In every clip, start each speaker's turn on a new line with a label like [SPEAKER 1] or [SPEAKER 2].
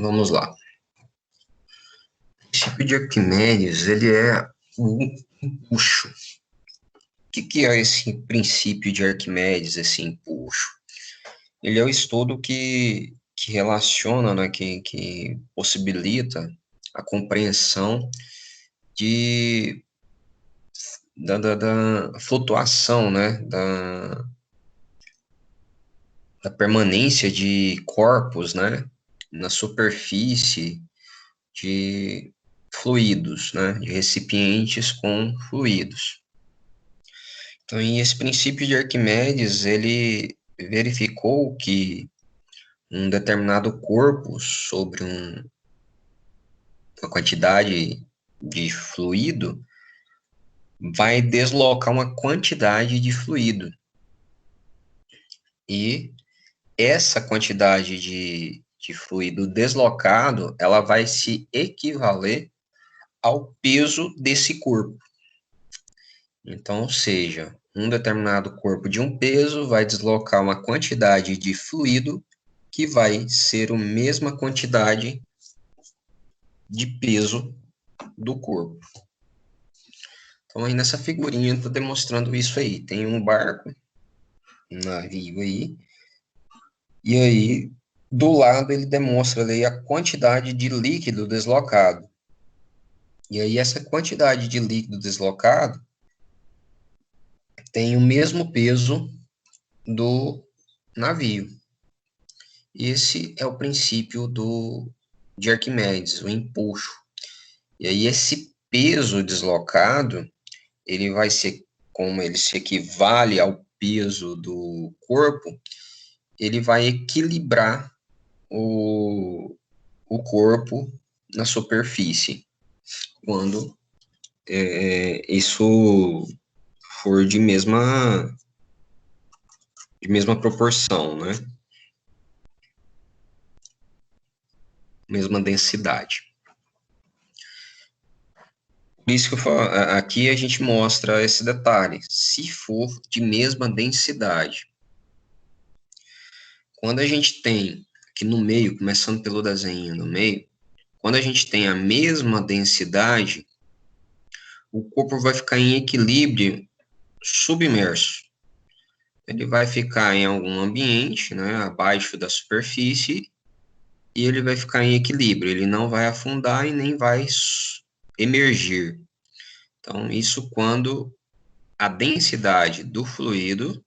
[SPEAKER 1] Vamos lá. O princípio de Arquimedes, ele é o empuxo. O que é esse princípio de Arquimedes, esse empuxo? Ele é o estudo que relaciona, né, que possibilita a compreensão da flutuação, né, da permanência de corpos, né, na superfície de fluidos, né, de recipientes com fluidos. Então, esse princípio de Arquimedes, ele verificou que um determinado corpo sobre uma quantidade de fluido vai deslocar uma quantidade de fluido. E essa quantidade de fluido deslocado, ela vai se equivaler ao peso desse corpo. Então, ou seja, um determinado corpo de um peso vai deslocar uma quantidade de fluido que vai ser a mesma quantidade de peso do corpo. Então, aí nessa figurinha está demonstrando isso aí. Tem um barco, um navio aí, e aí do lado ele demonstra ali a quantidade de líquido deslocado. E aí essa quantidade de líquido deslocado tem o mesmo peso do navio. Esse é o princípio de Arquimedes, o empuxo. E aí esse peso deslocado, ele vai ser, como ele se equivale ao peso do corpo, ele vai equilibrar o corpo na superfície, quando isso for de mesma proporção, né? Mesma densidade. Por isso que aqui a gente mostra esse detalhe, se for de mesma densidade. Quando a gente tem aqui no meio, começando pelo desenho no meio, quando a gente tem a mesma densidade, o corpo vai ficar em equilíbrio submerso. Ele vai ficar em algum ambiente, né, abaixo da superfície, e ele vai ficar em equilíbrio. Ele não vai afundar e nem vai emergir. Então, isso quando a densidade do fluido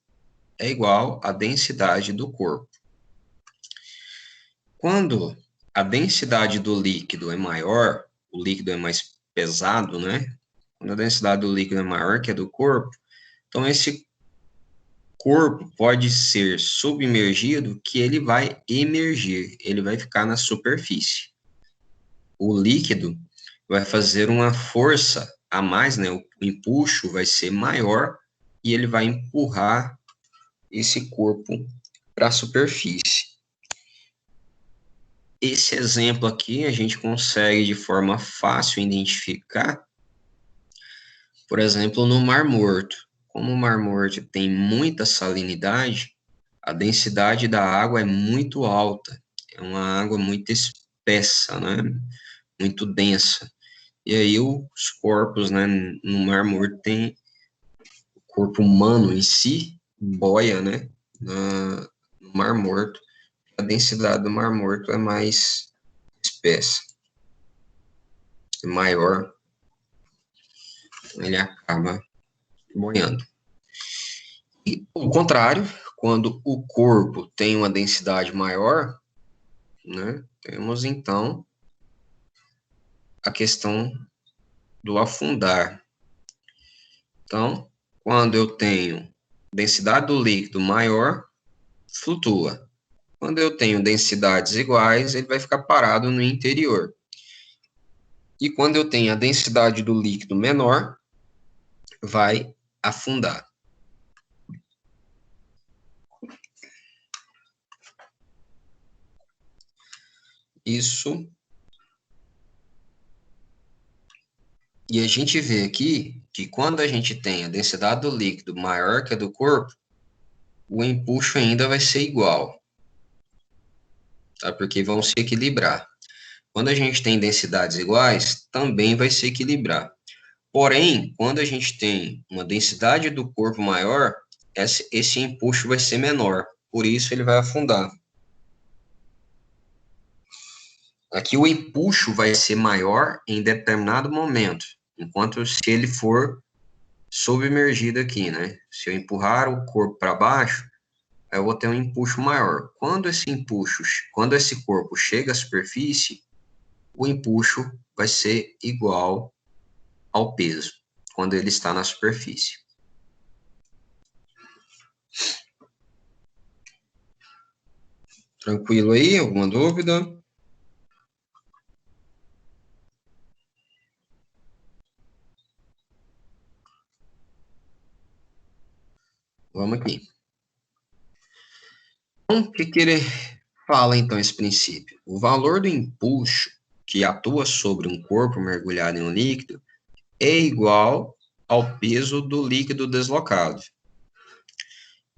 [SPEAKER 1] é igual à densidade do corpo. Quando a densidade do líquido é maior, o líquido é mais pesado, né? Quando a densidade do líquido é maior que a do corpo, então esse corpo pode ser submergido que ele vai emergir, ele vai ficar na superfície. O líquido vai fazer uma força a mais, né? O empuxo vai ser maior e ele vai empurrar esse corpo para a superfície. Esse exemplo aqui a gente consegue de forma fácil identificar, por exemplo, no Mar Morto. Como o Mar Morto tem muita salinidade, a densidade da água é muito alta, é uma água muito espessa, né? Muito densa. E aí os corpos, né, no Mar Morto tem o corpo humano em si, boia, né, no Mar Morto. A densidade do Mar Morto é mais espessa, é maior, ele acaba boiando. E, ao contrário, quando o corpo tem uma densidade maior, né, temos então a questão do afundar. Então, quando eu tenho densidade do líquido maior, flutua. Quando eu tenho densidades iguais, ele vai ficar parado no interior. E quando eu tenho a densidade do líquido menor, vai afundar. Isso. E a gente vê aqui que quando a gente tem a densidade do líquido maior que a do corpo, o empuxo ainda vai ser igual, tá? Porque vão se equilibrar. quando a gente tem densidades iguais, também vai se equilibrar. Porém, quando a gente tem uma densidade do corpo maior, esse empuxo vai ser menor, por isso ele vai afundar. Aqui o empuxo vai ser maior em determinado momento, enquanto se ele for submergido aqui, né? Se eu empurrar o corpo para baixo, eu vou ter um empuxo maior. Quando esse corpo chega à superfície, o empuxo vai ser igual ao peso, quando ele está na superfície. Tranquilo aí? Alguma dúvida? Vamos aqui. Então, o que ele fala, então, esse princípio? O valor do empuxo que atua sobre um corpo mergulhado em um líquido é igual ao peso do líquido deslocado.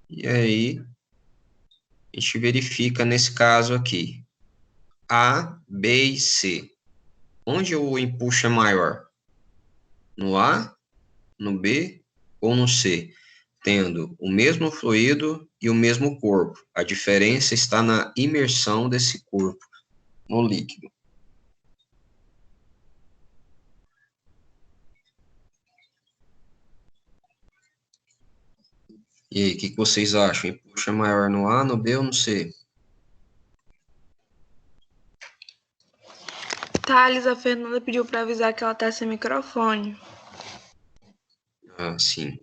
[SPEAKER 1] E aí, a gente verifica nesse caso aqui, A, B e C. Onde o empuxo é maior? No A, no B ou no C? Tendo o mesmo fluido e o mesmo corpo. A diferença está na imersão desse corpo no líquido. E aí, o que vocês acham? O empuxo é maior no A, no B ou no C?
[SPEAKER 2] Thales, a Fernanda pediu para avisar que ela tá sem microfone.
[SPEAKER 1] Ah, sim.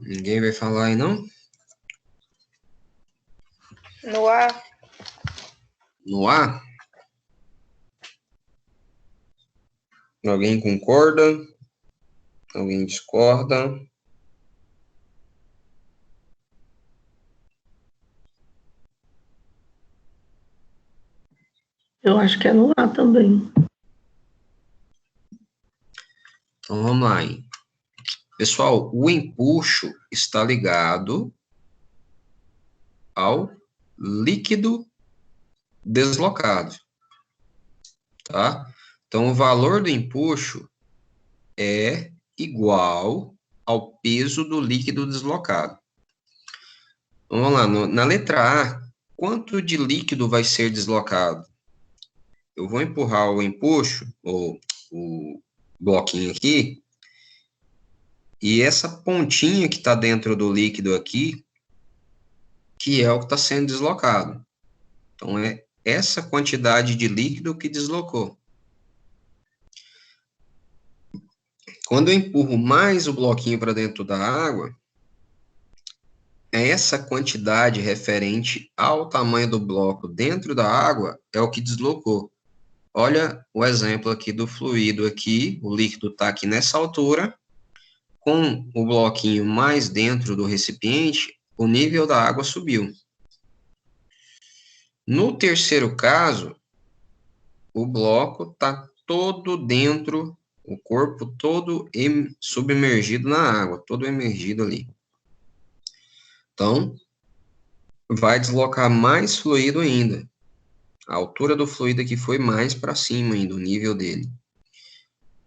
[SPEAKER 1] Ninguém vai falar aí, não?
[SPEAKER 2] No A?
[SPEAKER 1] No A? Alguém concorda? Alguém discorda?
[SPEAKER 3] Eu acho que é no A também.
[SPEAKER 1] Então, vamos lá, hein? Pessoal, o empuxo está ligado ao líquido deslocado, tá? Então, o valor do empuxo é igual ao peso do líquido deslocado. Então, vamos lá, na letra A, quanto de líquido vai ser deslocado? Eu vou empurrar o empuxo, ou o bloquinho aqui, e essa pontinha que está dentro do líquido aqui, que é o que está sendo deslocado. Então, é essa quantidade de líquido que deslocou. Quando eu empurro mais o bloquinho para dentro da água, essa quantidade referente ao tamanho do bloco dentro da água é o que deslocou. Olha o exemplo aqui do fluido aqui, o líquido está aqui nessa altura, com o bloquinho mais dentro do recipiente, o nível da água subiu. No terceiro caso, o bloco está todo dentro, o corpo todo submergido na água, todo emergido ali. Então, vai deslocar mais fluido ainda. A altura do fluido aqui foi mais para cima ainda, o nível dele.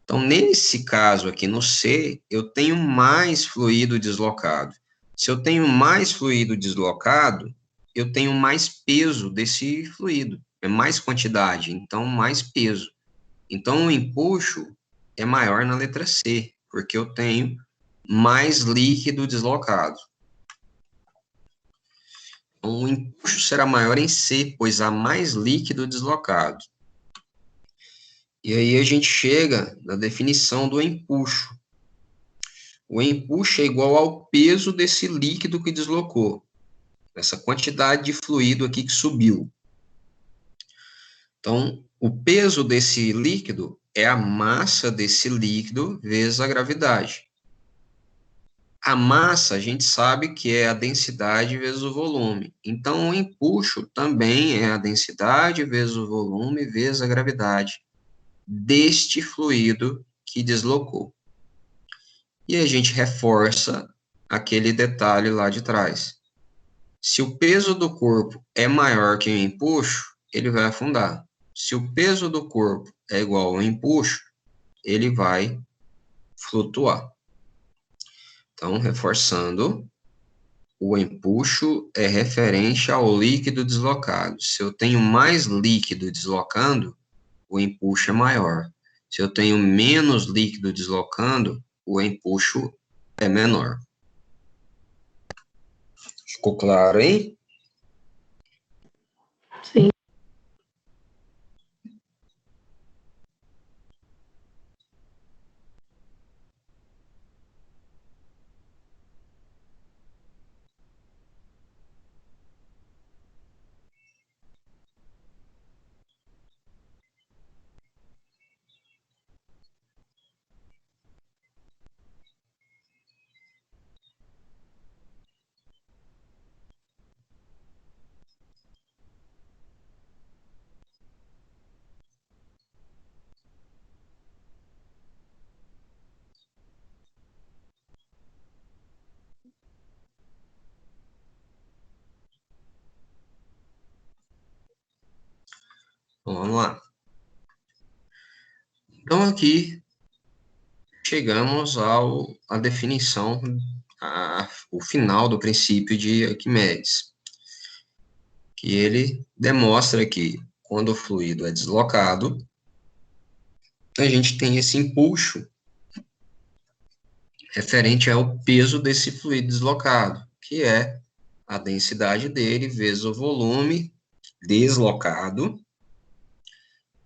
[SPEAKER 1] Então, nesse caso aqui no C, eu tenho mais fluido deslocado. Se eu tenho mais fluido deslocado, eu tenho mais peso desse fluido. É mais quantidade, então mais peso. Então, o empuxo é maior na letra C, porque eu tenho mais líquido deslocado. Então, o empuxo será maior em C, pois há mais líquido deslocado. E aí a gente chega na definição do empuxo. O empuxo é igual ao peso desse líquido que deslocou, essa quantidade de fluido aqui que subiu. Então, o peso desse líquido é a massa desse líquido vezes a gravidade. A massa, a gente sabe que é a densidade vezes o volume. Então, o empuxo também é a densidade vezes o volume vezes a gravidade deste fluido que deslocou. E a gente reforça aquele detalhe lá de trás. Se o peso do corpo é maior que o empuxo, ele vai afundar. Se o peso do corpo é igual ao empuxo, ele vai flutuar. Então, reforçando, o empuxo é referente ao líquido deslocado. Se eu tenho mais líquido deslocando, o empuxo é maior. Se eu tenho menos líquido deslocando, o empuxo é menor. Ficou claro aí?
[SPEAKER 3] Sim.
[SPEAKER 1] Então, vamos lá. Então, aqui chegamos à definição, o final do princípio de Arquimedes, que ele demonstra que quando o fluido é deslocado, a gente tem esse empuxo referente ao peso desse fluido deslocado, que é a densidade dele vezes o volume deslocado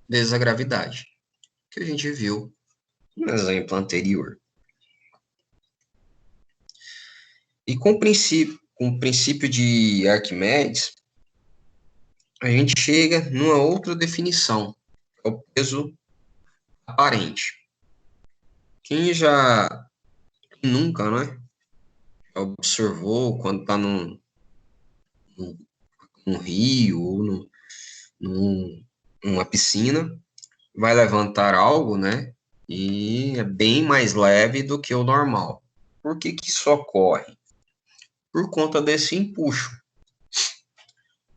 [SPEAKER 1] vezes a gravidade, que a gente viu no exemplo anterior. E com o princípio de Arquimedes, a gente chega numa outra definição, que é o peso aparente. Quem já nunca, né, observou quando está num rio ou numa piscina, vai levantar algo, né, e é bem mais leve do que o normal. Por que que isso ocorre? Por conta desse empuxo.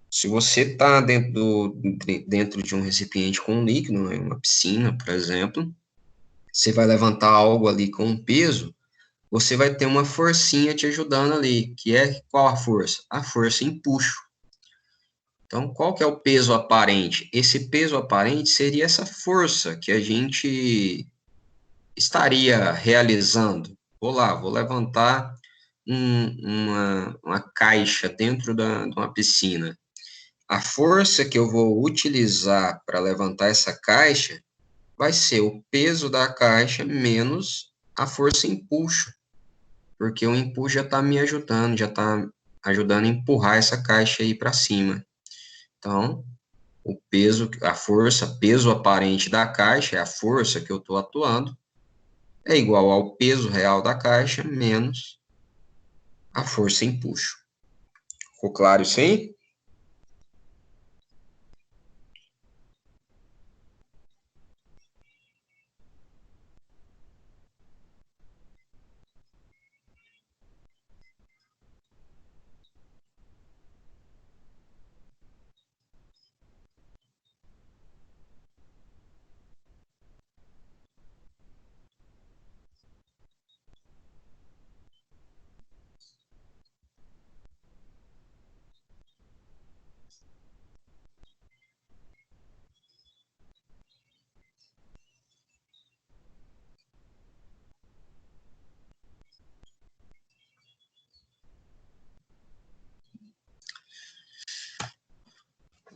[SPEAKER 1] Se você está dentro de um recipiente com líquido, né, uma piscina, por exemplo, você vai levantar algo ali com um peso, você vai ter uma forcinha te ajudando ali, que é qual a força? A força empuxo. Então, qual que é o peso aparente? Esse peso aparente seria essa força que a gente estaria realizando. Vou levantar uma caixa dentro de uma piscina. A força que eu vou utilizar para levantar essa caixa vai ser o peso da caixa menos a força empuxo, porque o empuxo já está me ajudando, já está ajudando a empurrar essa caixa aí para cima. Então, o peso, a força, peso aparente da caixa, é a força que eu estou atuando, é igual ao peso real da caixa menos a força empuxo. Ficou claro isso aí?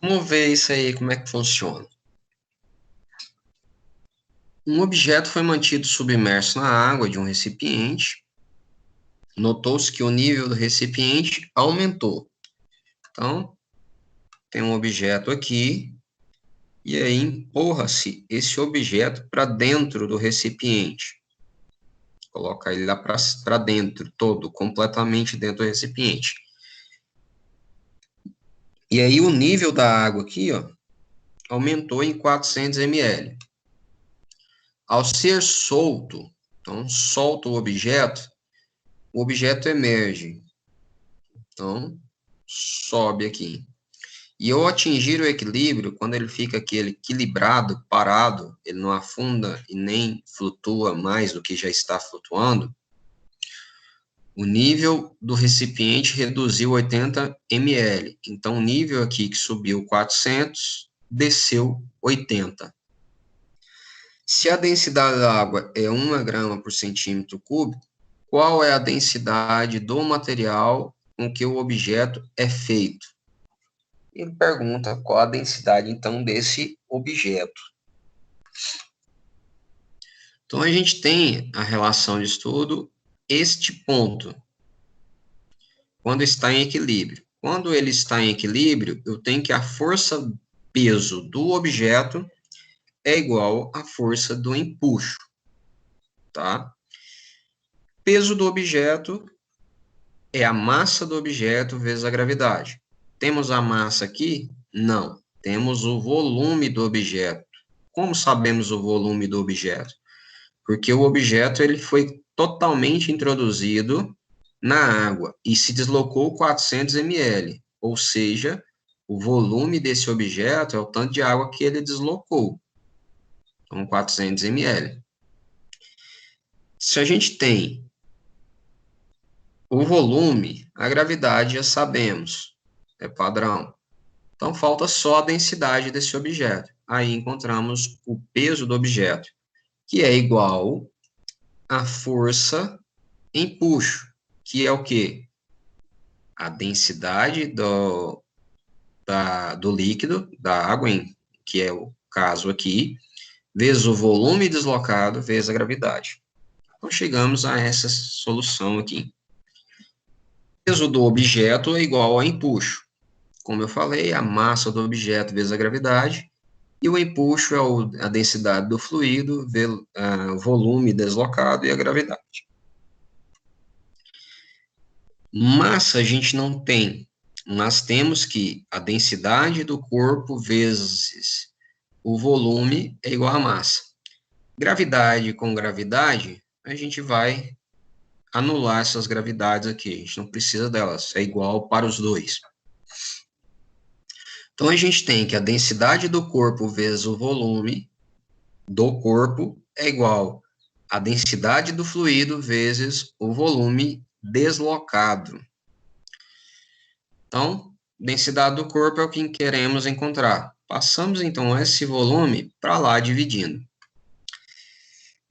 [SPEAKER 1] Vamos ver isso aí, como é que funciona. Um objeto foi mantido submerso na água de um recipiente. Notou-se que o nível do recipiente aumentou. Então, tem um objeto aqui, e aí empurra-se esse objeto para dentro do recipiente. Coloca ele lá para dentro, todo, completamente dentro do recipiente. E aí o nível da água aqui, ó, aumentou em 400 ml. Ao ser solto, então solta o objeto emerge. Então, sobe aqui. E ao atingir o equilíbrio, quando ele fica aquele equilibrado, parado, ele não afunda e nem flutua mais do que já está flutuando, o nível do recipiente reduziu 80 ml. Então, o nível aqui que subiu 400, desceu 80. Se a densidade da água é 1 grama por centímetro cúbico, qual é a densidade do material com que o objeto é feito? Ele pergunta qual a densidade, então, desse objeto. Então, a gente tem a relação de estudo, este ponto, quando está em equilíbrio. Quando ele está em equilíbrio, eu tenho que a força-peso do objeto é igual à força do empuxo, tá? Peso do objeto é a massa do objeto vezes a gravidade. Temos a massa aqui? Não. Temos o volume do objeto. Como sabemos o volume do objeto? Porque o objeto ele foi totalmente introduzido na água e se deslocou 400 ml, ou seja, o volume desse objeto é o tanto de água que ele deslocou. Então, 400 ml. Se a gente tem o volume, a gravidade já sabemos, é padrão. Então, falta só a densidade desse objeto. Aí encontramos o peso do objeto, que é igual à força empuxo, que é o quê? A densidade do líquido, da água, que é o caso aqui, vezes o volume deslocado, vezes a gravidade. Então, chegamos a essa solução aqui. O peso do objeto é igual a empuxo. Como eu falei, a massa do objeto vezes a gravidade, e o empuxo é a densidade do fluido, o volume deslocado e a gravidade. Massa a gente não tem, mas temos que a densidade do corpo vezes o volume é igual a massa. Gravidade com gravidade, a gente vai anular essas gravidades aqui, a gente não precisa delas, é igual para os dois. Então, a gente tem que a densidade do corpo vezes o volume do corpo é igual à densidade do fluido vezes o volume deslocado. Então, densidade do corpo é o que queremos encontrar. Passamos, então, esse volume para lá dividindo.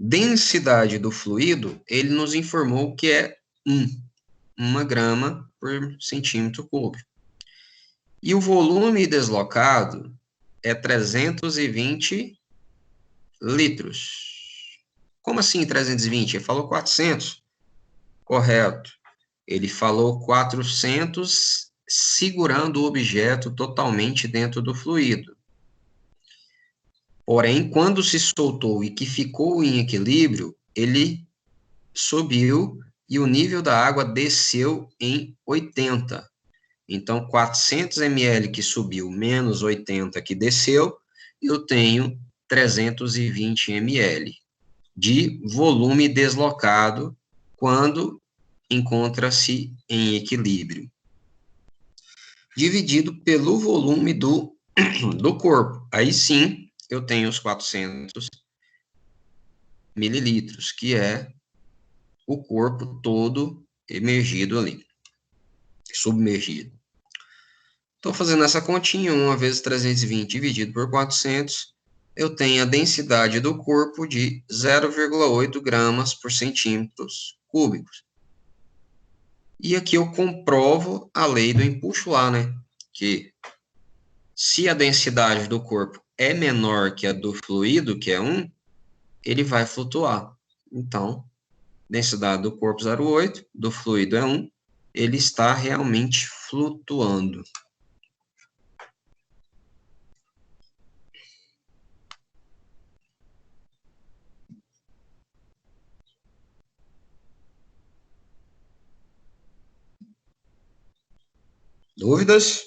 [SPEAKER 1] Densidade do fluido, ele nos informou que é 1 grama por centímetro cúbico. E o volume deslocado é 320 litros. Como assim 320? Ele falou 400. Correto. Ele falou 400 segurando o objeto totalmente dentro do fluido. Porém, quando se soltou e que ficou em equilíbrio, ele subiu e o nível da água desceu em 80. Então, 400 ml que subiu menos 80 que desceu, eu tenho 320 ml de volume deslocado quando encontra-se em equilíbrio, dividido pelo volume do corpo. Aí sim, eu tenho os 400 mililitros, que é o corpo todo emergido ali, submergido. Estou fazendo essa continha, 1 vezes 320 dividido por 400, eu tenho a densidade do corpo de 0,8 gramas por centímetros cúbicos. E aqui eu comprovo a lei do empuxo lá, né? Que se a densidade do corpo é menor que a do fluido, que é 1, ele vai flutuar. Então, densidade do corpo 0,8, do fluido é 1, ele está realmente flutuando. Dúvidas?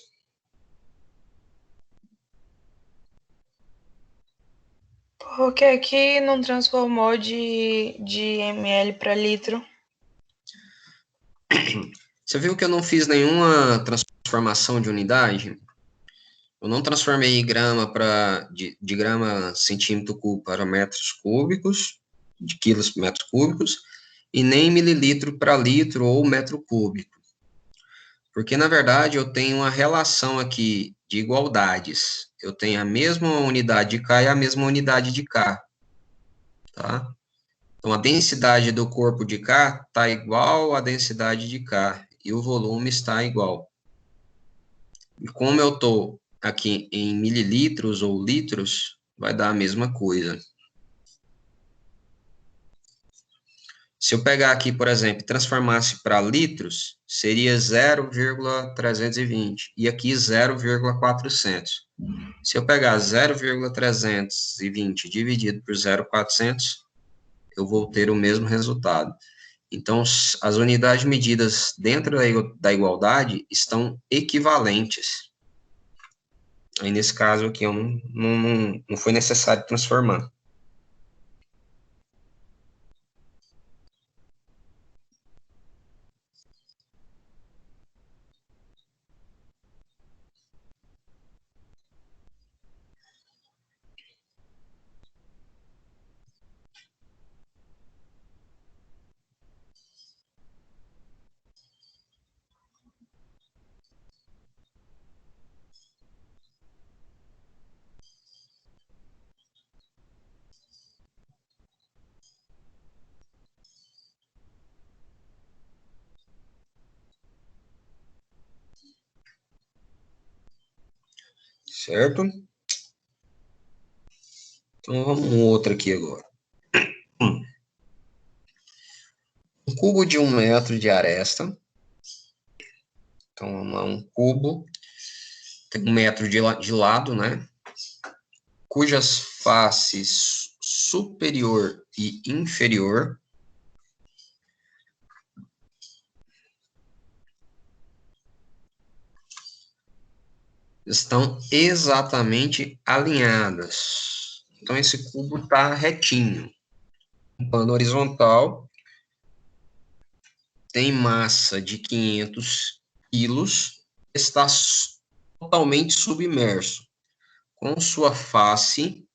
[SPEAKER 2] Por que que não transformou de ml para litro?
[SPEAKER 1] Você viu que eu não fiz nenhuma transformação de unidade? Eu não transformei grama de grama centímetro cúbico para metros cúbicos, de quilos para metros cúbicos, e nem mililitro para litro ou metro cúbico. Porque, na verdade, eu tenho uma relação aqui de igualdades. Eu tenho a mesma unidade de K e a mesma unidade de K, tá? Então, a densidade do corpo de K está igual à densidade de K, e o volume está igual. E como eu estou aqui em mililitros ou litros, vai dar a mesma coisa. Se eu pegar aqui, por exemplo, e transformasse para litros, seria 0,320 e aqui 0,400. Se eu pegar 0,320 dividido por 0,400, eu vou ter o mesmo resultado. Então, as unidades medidas dentro da igualdade estão equivalentes. Aí, nesse caso aqui, não foi necessário transformar. Certo? Então, vamos um outro aqui agora. Um cubo de 1 metro de aresta. Então, vamos lá, um cubo tem 1 metro de lado, né? Cujas faces superior e inferior estão exatamente alinhadas. Então, esse cubo está retinho. Um plano horizontal tem massa de 500 quilos, está totalmente submerso, com sua face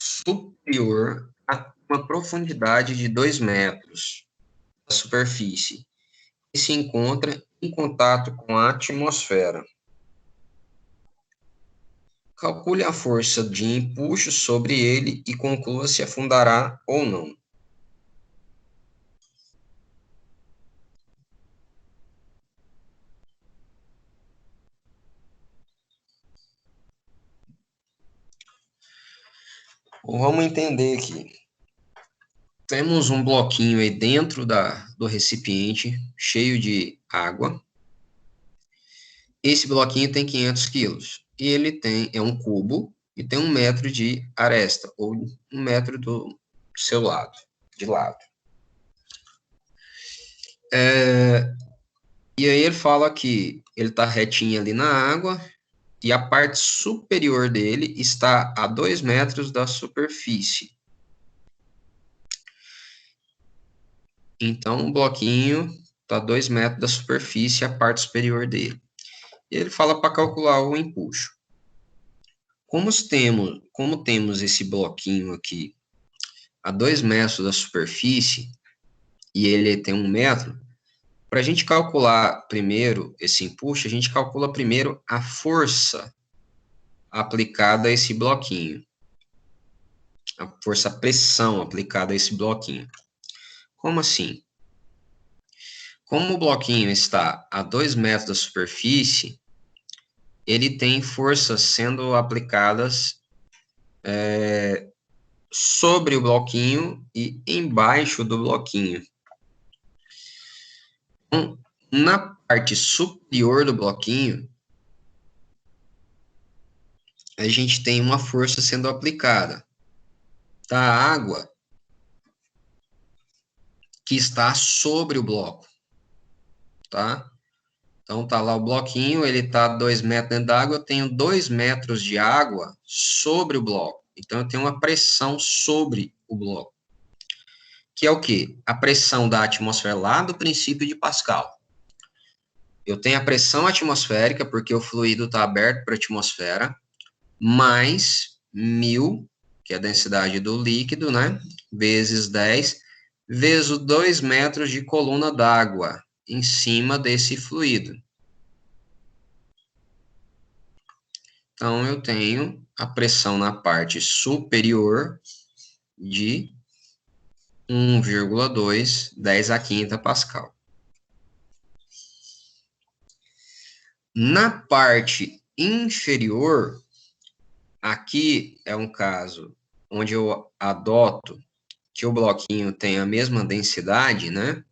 [SPEAKER 1] superior a uma profundidade de 2 metros da superfície e se encontra em contato com a atmosfera. Calcule a força de empuxo sobre ele e conclua se afundará ou não. Vamos entender aqui. Temos um bloquinho aí dentro do recipiente, cheio de água. Esse bloquinho tem 500 quilos. E ele é um cubo e tem 1 metro de aresta, ou 1 metro do seu lado, de lado. E aí ele fala que ele está retinho ali na água e a parte superior dele está a 2 metros da superfície. Então, o bloquinho está a 2 metros da superfície, a parte superior dele. E ele fala para calcular o empuxo. Como temos esse bloquinho aqui a 2 metros da superfície, e ele tem 1 metro, para a gente calcular primeiro esse empuxo, a gente calcula primeiro a força aplicada a esse bloquinho. A força-pressão aplicada a esse bloquinho. Como assim? Como o bloquinho está a 2 metros da superfície, ele tem forças sendo aplicadas sobre o bloquinho e embaixo do bloquinho. Então, na parte superior do bloquinho, a gente tem uma força sendo aplicada da água que está sobre o bloco. tá? Então, tá lá o bloquinho, ele tá 2 metros dentro d'água, eu tenho 2 metros de água sobre o bloco. Então, eu tenho uma pressão sobre o bloco. Que é o quê? A pressão da atmosfera lá do princípio de Pascal. Eu tenho a pressão atmosférica, porque o fluido está aberto para a atmosfera, mais 1000, que é a densidade do líquido, né? Vezes 10, vezes 2 metros de coluna d'água em cima desse fluido. Então, eu tenho a pressão na parte superior de 1,2, 10 a quinta Pascal. Na parte inferior, aqui é um caso onde eu adoto que o bloquinho tem a mesma densidade, né?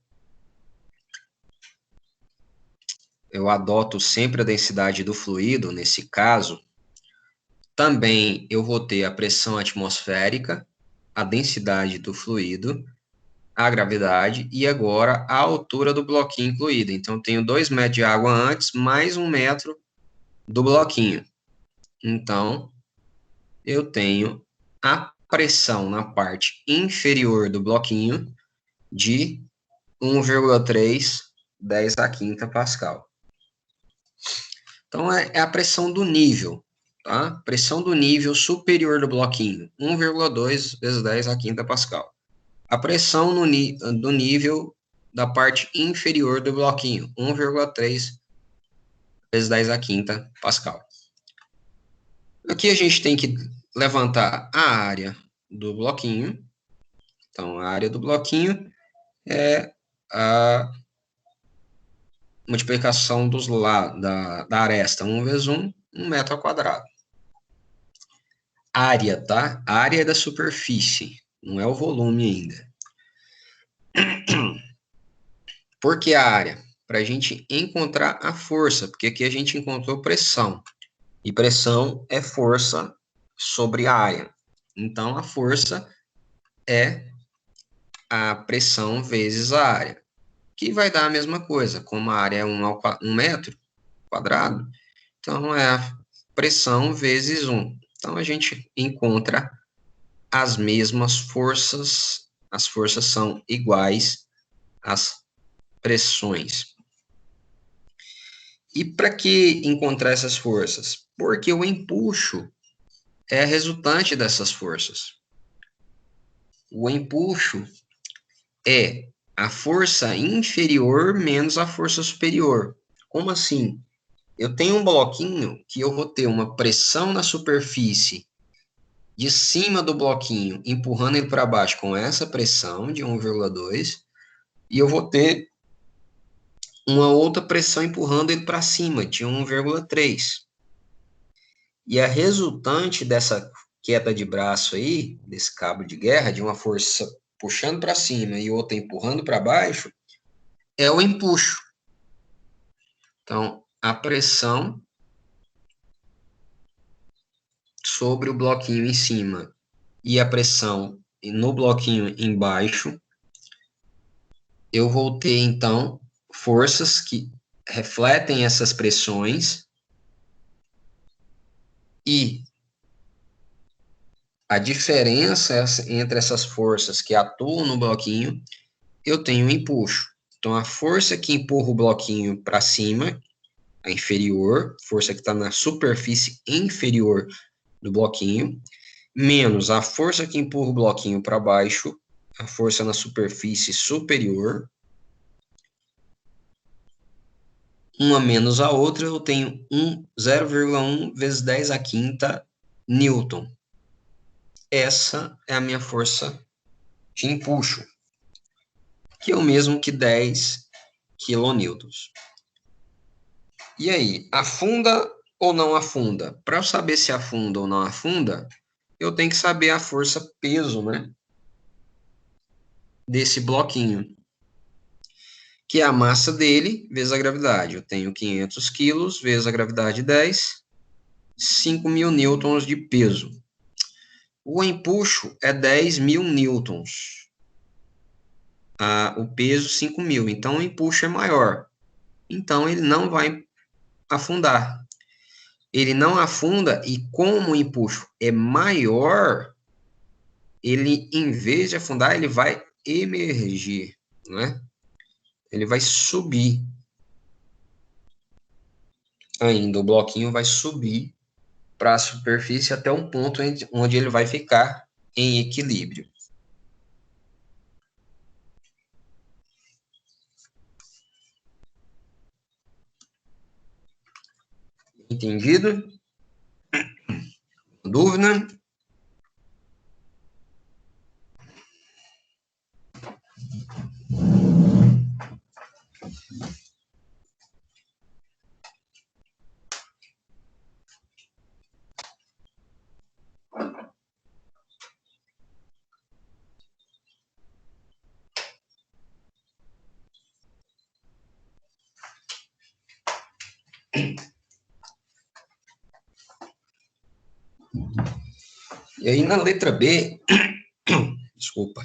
[SPEAKER 1] Eu adoto sempre a densidade do fluido, nesse caso. Também eu vou ter a pressão atmosférica, a densidade do fluido, a gravidade e agora a altura do bloquinho incluída. Então, eu tenho 2 metros de água antes, mais 1 metro do bloquinho. Então, eu tenho a pressão na parte inferior do bloquinho de 1,3, 10 a quinta Pascal. Então, é a pressão do nível, tá? Pressão do nível superior do bloquinho, 1,2 vezes 10 a quinta Pascal. A pressão do nível da parte inferior do bloquinho, 1,3 vezes 10 a quinta Pascal. Aqui a gente tem que levantar a área do bloquinho. Então, a área do bloquinho é a multiplicação dos lados da aresta, 1 vezes 1, 1 metro ao quadrado. Área, tá? Área da superfície, não é o volume ainda. Por que a área? Para a gente encontrar a força, porque aqui a gente encontrou pressão. E pressão é força sobre a área. Então, a força é a pressão vezes a área, que vai dar a mesma coisa. Como a área é 1 metro quadrado, então é a pressão vezes 1. Então, a gente encontra as mesmas forças, as forças são iguais às pressões. E para que encontrar essas forças? Porque o empuxo é resultante dessas forças. O empuxo é a força inferior menos a força superior. Como assim? Eu tenho um bloquinho que eu vou ter uma pressão na superfície de cima do bloquinho, empurrando ele para baixo com essa pressão de 1,2, e eu vou ter uma outra pressão empurrando ele para cima, de 1,3. E a resultante dessa queda de braço aí, desse cabo de guerra, de uma força puxando para cima e outra empurrando para baixo, é o empuxo. Então, a pressão sobre o bloquinho em cima e a pressão no bloquinho embaixo, eu vou ter, então, forças que refletem essas pressões e a diferença entre essas forças que atuam no bloquinho, eu tenho um empuxo. Então, a força que empurra o bloquinho para cima, a inferior, força que está na superfície inferior do bloquinho, menos a força que empurra o bloquinho para baixo, a força na superfície superior, uma menos a outra, eu tenho 0,1 vezes 10 a quinta Newton. Essa é a minha força de empuxo, que é o mesmo que 10 quilonewtons. E aí, afunda ou não afunda? Para eu saber se afunda ou não afunda, eu tenho que saber a força peso, né? Desse bloquinho, que é a massa dele vezes a gravidade. Eu tenho 500 quilos vezes a gravidade 10, 5.000 newtons de peso. O empuxo é 10.000 newtons. O peso, 5.000. Então, o empuxo é maior. então ele não vai afundar. Ele não afunda e como o empuxo é maior, ele, em vez de afundar, ele vai emergir, né? Ele vai subir ainda, o bloquinho vai subir para a superfície até um ponto onde ele vai ficar em equilíbrio. Entendido? Dúvida? E aí, na letra B, desculpa,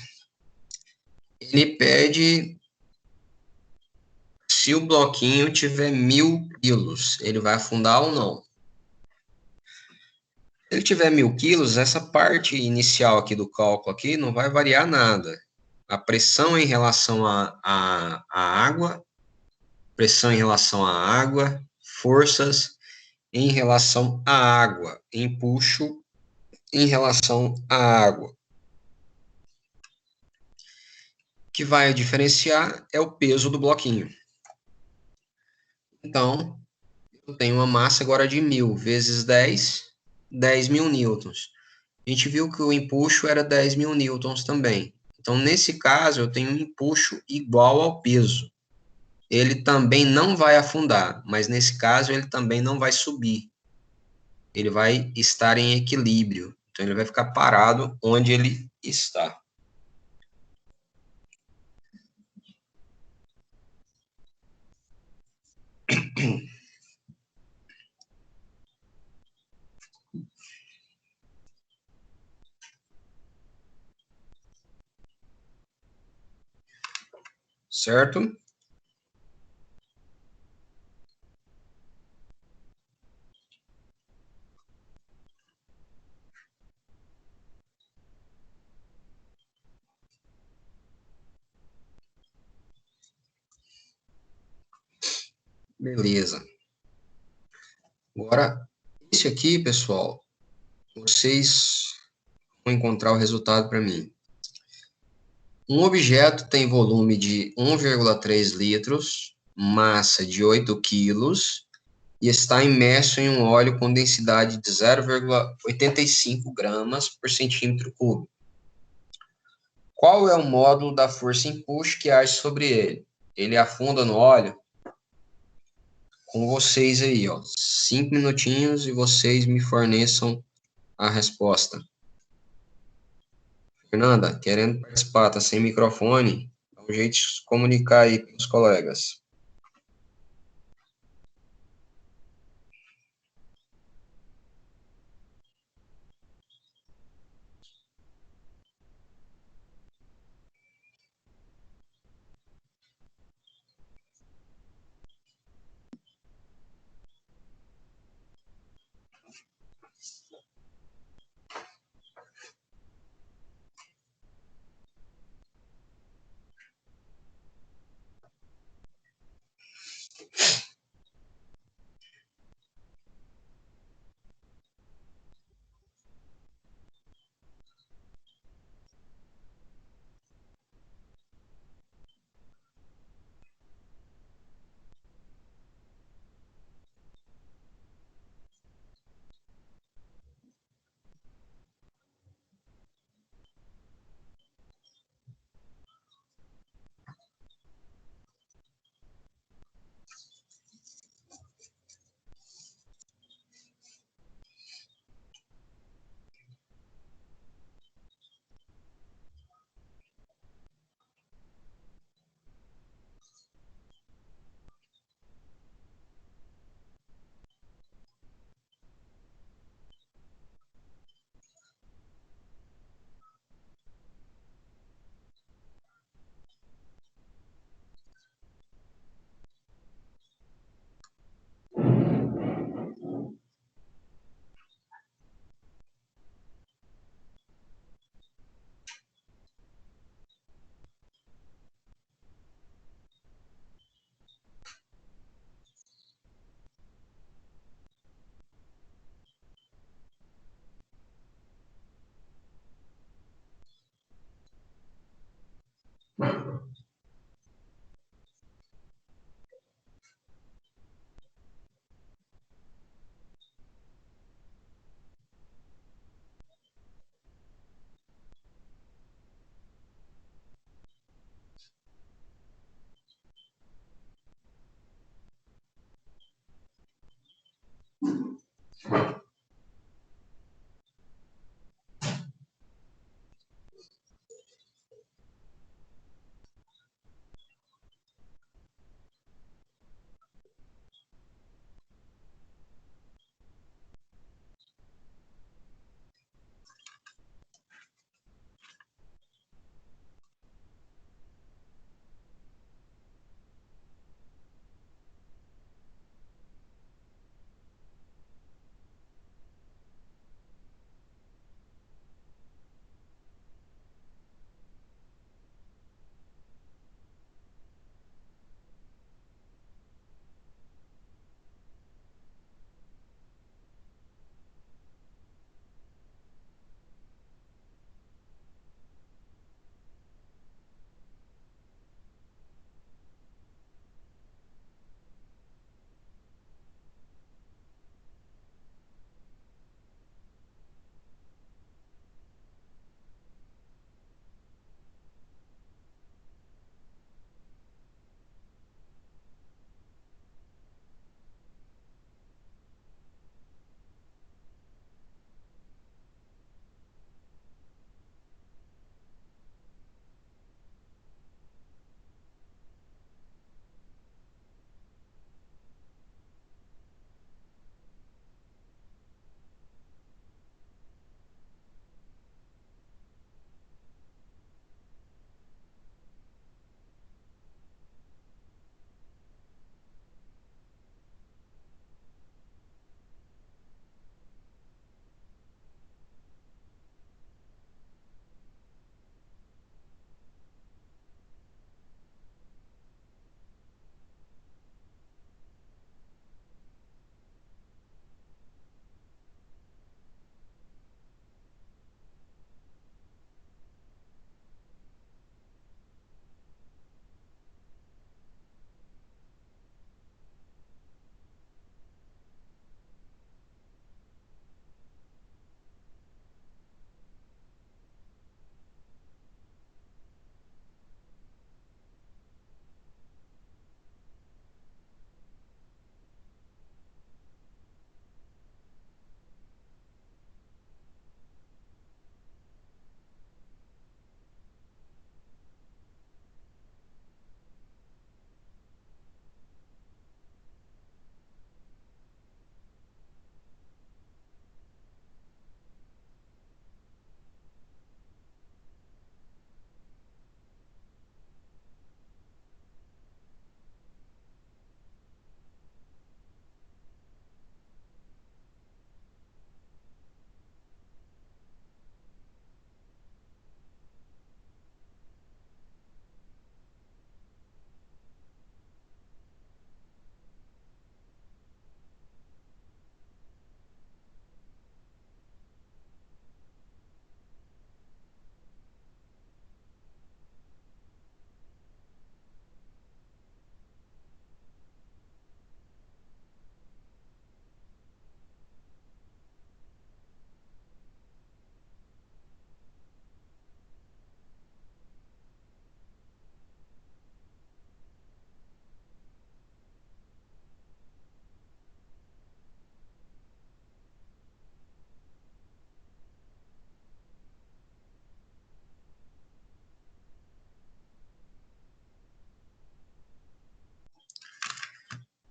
[SPEAKER 1] ele pede se o bloquinho tiver 1.000 quilos, ele vai afundar ou não. Se ele tiver 1.000 quilos, essa parte inicial aqui do cálculo aqui não vai variar nada. A pressão em relação à água, pressão em relação à água, forças em relação à água, empuxo em relação à água. O que vai diferenciar é o peso do bloquinho. Então, eu tenho uma massa agora de 1.000 vezes 10, 10.000 newtons. A gente viu que o empuxo era 10.000 newtons também. Então, nesse caso, eu tenho um empuxo igual ao peso. Ele também não vai afundar, mas nesse caso, ele também não vai subir. Ele vai estar em equilíbrio. Então, ele vai ficar parado onde ele está. Certo? Beleza. Agora, esse aqui, pessoal, vocês vão encontrar o resultado para mim. Um objeto tem volume de 1,3 litros, massa de 8 quilos e está imerso em um óleo com densidade de 0,85 gramas por centímetro cúbico. Qual é o módulo da força empuxo que age sobre ele? Ele afunda no óleo? Com vocês aí, ó. 5 minutinhos e vocês me forneçam a resposta. Fernanda, querendo participar, tá sem microfone? Dá um jeito de se comunicar aí com os colegas.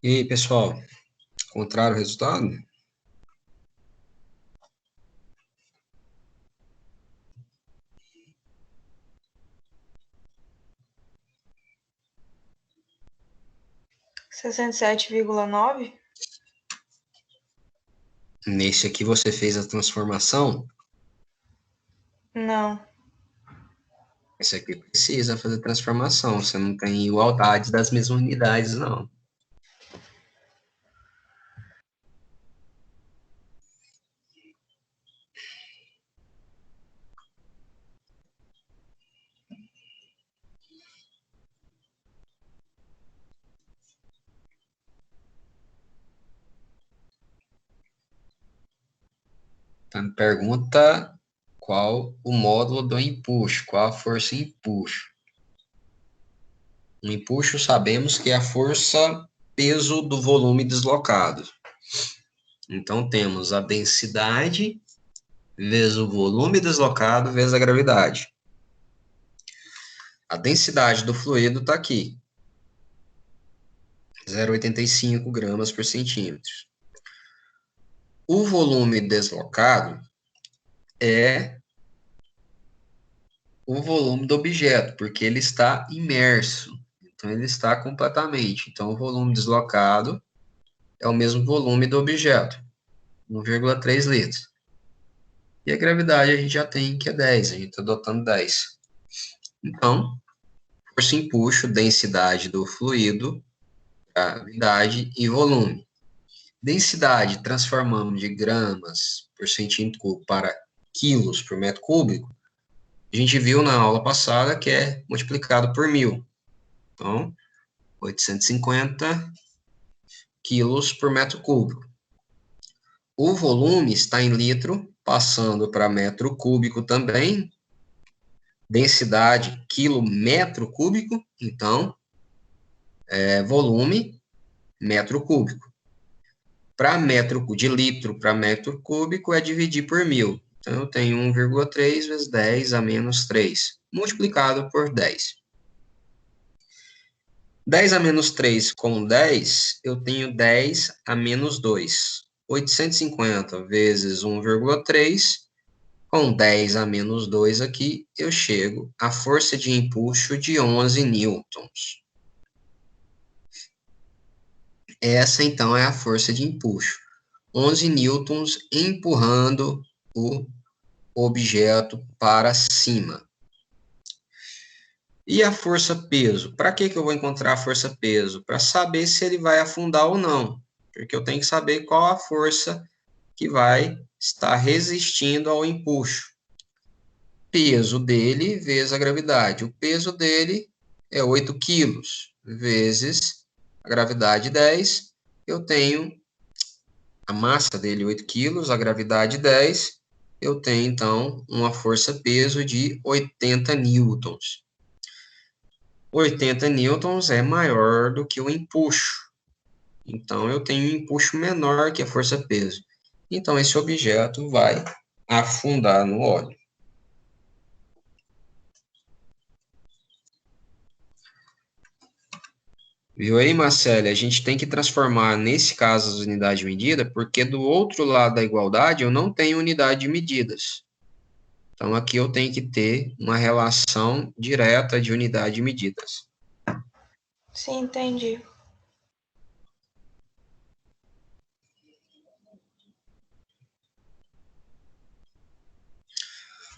[SPEAKER 1] E aí, pessoal, encontraram o resultado?
[SPEAKER 2] Sessenta e 67,9?
[SPEAKER 1] Nesse aqui você fez a transformação?
[SPEAKER 2] Não.
[SPEAKER 1] Esse aqui precisa fazer transformação, você não tem igualdade das mesmas unidades, não. Então, pergunta qual o módulo do empuxo, qual a força empuxo. O empuxo sabemos que é a força peso do volume deslocado. Então, temos a densidade vezes o volume deslocado vezes a gravidade. A densidade do fluido está aqui, 0,85 gramas por centímetro. O volume deslocado é o volume do objeto, porque ele está imerso. Então, ele está completamente. Então, o volume deslocado é o mesmo volume do objeto, 1,3 litros. E a gravidade a gente já tem que é 10, a gente está adotando 10. Então, força empuxo, densidade do fluido, gravidade e volume. Densidade, transformamos de gramas por centímetro cúbico para quilos por metro cúbico. A gente viu na aula passada que é multiplicado por 1.000. Então, 850 quilos por metro cúbico. O volume está em litro, passando para metro cúbico também. Densidade, quilômetro cúbico. Então, volume, metro cúbico. Para metro de litro para metro cúbico é dividir por 1.000. Então, eu tenho 1,3 vezes 10 a menos 3, multiplicado por 10. 10 a menos 3 com 10, eu tenho 10 a menos 2. 850 vezes 1,3, com 10 a menos 2 aqui, eu chego à força de empuxo de 11 newtons. Essa, então, é a força de empuxo. 11 newtons empurrando o objeto para cima. E a força-peso? Para que eu vou encontrar a força-peso? Para saber se ele vai afundar ou não. Porque eu tenho que saber qual a força que vai estar resistindo ao empuxo. Peso dele vezes a gravidade. O peso dele é 8 quilos, vezes a gravidade 10. Eu tenho a massa dele 8 quilos, a gravidade 10. Eu tenho, então, uma força-peso de 80 newtons. 80 newtons é maior do que o empuxo. Então, eu tenho um empuxo menor que a força-peso. Então, esse objeto vai afundar no óleo. Viu aí, Marcele? A gente tem que transformar, nesse caso, as unidades de medida, porque do outro lado da igualdade eu não tenho unidade de medidas. Então, aqui eu tenho que ter uma relação direta de unidade de medidas.
[SPEAKER 2] Sim, entendi.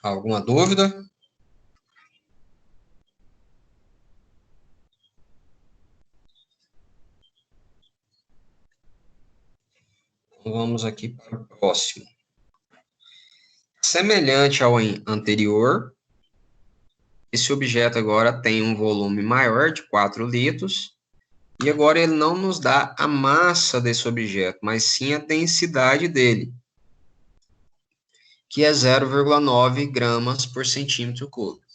[SPEAKER 1] Alguma dúvida? Vamos aqui para o próximo. Semelhante ao anterior, esse objeto agora tem um volume maior de 4 litros, e agora ele não nos dá a massa desse objeto, mas sim a densidade dele, que é 0,9 gramas por centímetro cúbico.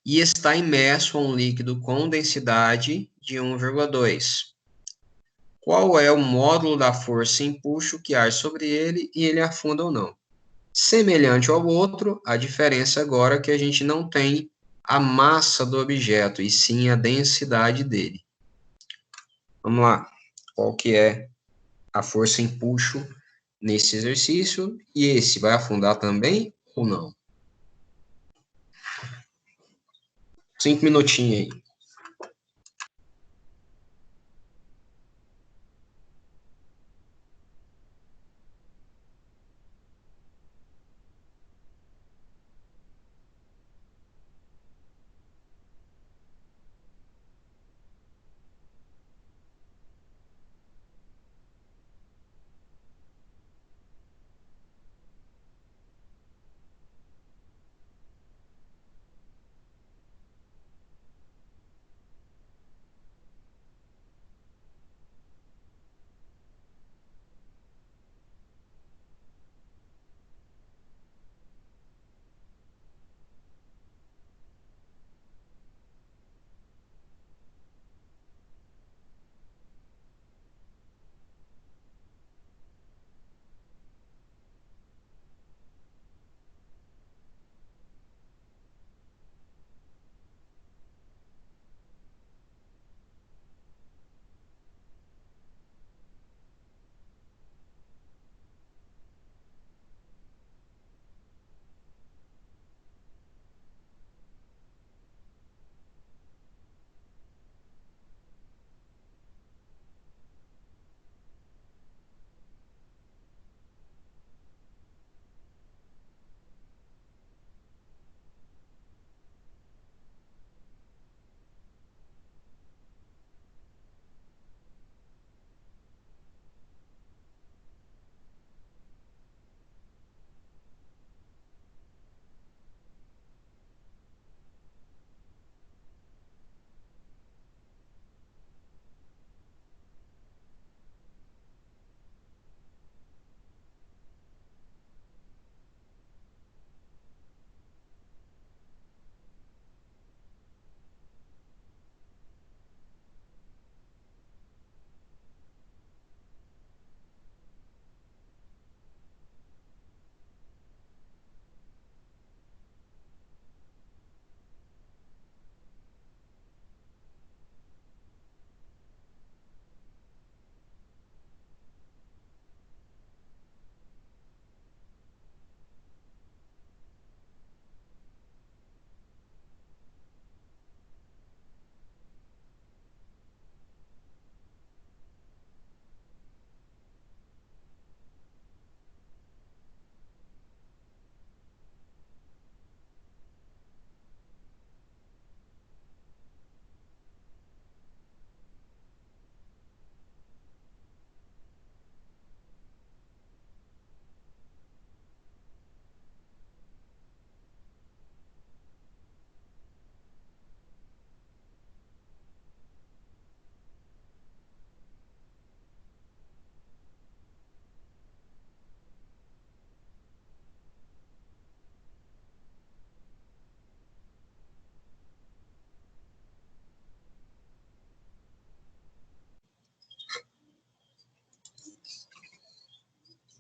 [SPEAKER 1] E está imerso a um líquido com densidade de 1,2. Qual é o módulo da força empuxo que age sobre ele e ele afunda ou não? Semelhante ao outro, a diferença agora é que a gente não tem a massa do objeto, e sim a densidade dele. Vamos lá. Qual que é a força empuxo nesse exercício? E esse vai afundar também ou não? 5 minutinhos aí.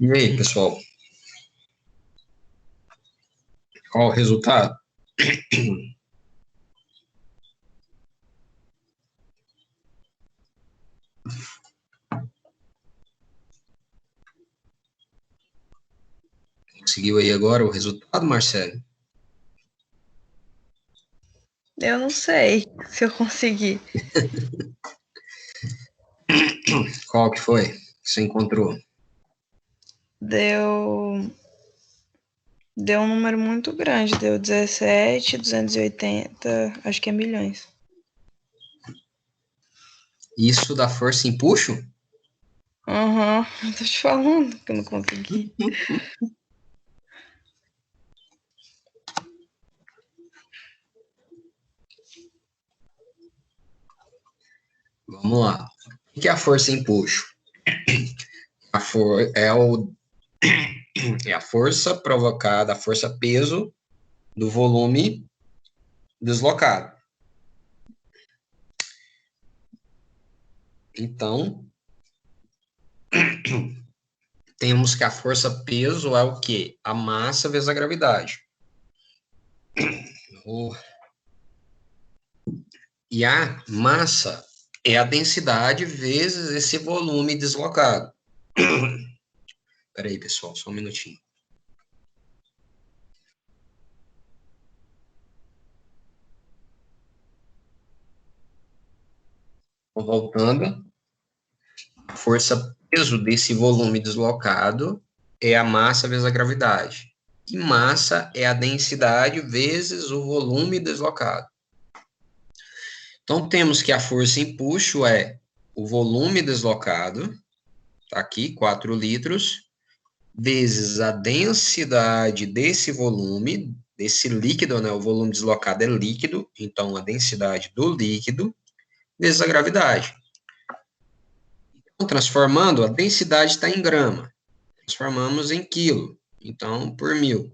[SPEAKER 1] E aí, pessoal? Qual o resultado? Conseguiu aí agora o resultado, Marcelo?
[SPEAKER 2] Eu não sei se eu consegui.
[SPEAKER 1] Qual que foi que você encontrou?
[SPEAKER 2] Deu um número muito grande, deu 17.280, acho que é milhões.
[SPEAKER 1] Isso da força empuxo?
[SPEAKER 2] Aham, tô te falando que eu não consegui.
[SPEAKER 1] Vamos lá. O que é a força empuxo? É a força provocada, a força peso do volume deslocado. Então, temos que a força peso é o quê? A massa vezes a gravidade. E a massa é a densidade vezes esse volume deslocado. Espera aí, pessoal, só um minutinho. Voltando, a força peso desse volume deslocado é a massa vezes a gravidade. E massa é a densidade vezes o volume deslocado. Então, temos que a força empuxo é o volume deslocado, tá aqui, 4 litros, vezes a densidade desse volume, desse líquido, né? O volume deslocado é líquido, então a densidade do líquido, vezes a gravidade. Então, transformando, a densidade está em grama. Transformamos em quilo, então, por 1000.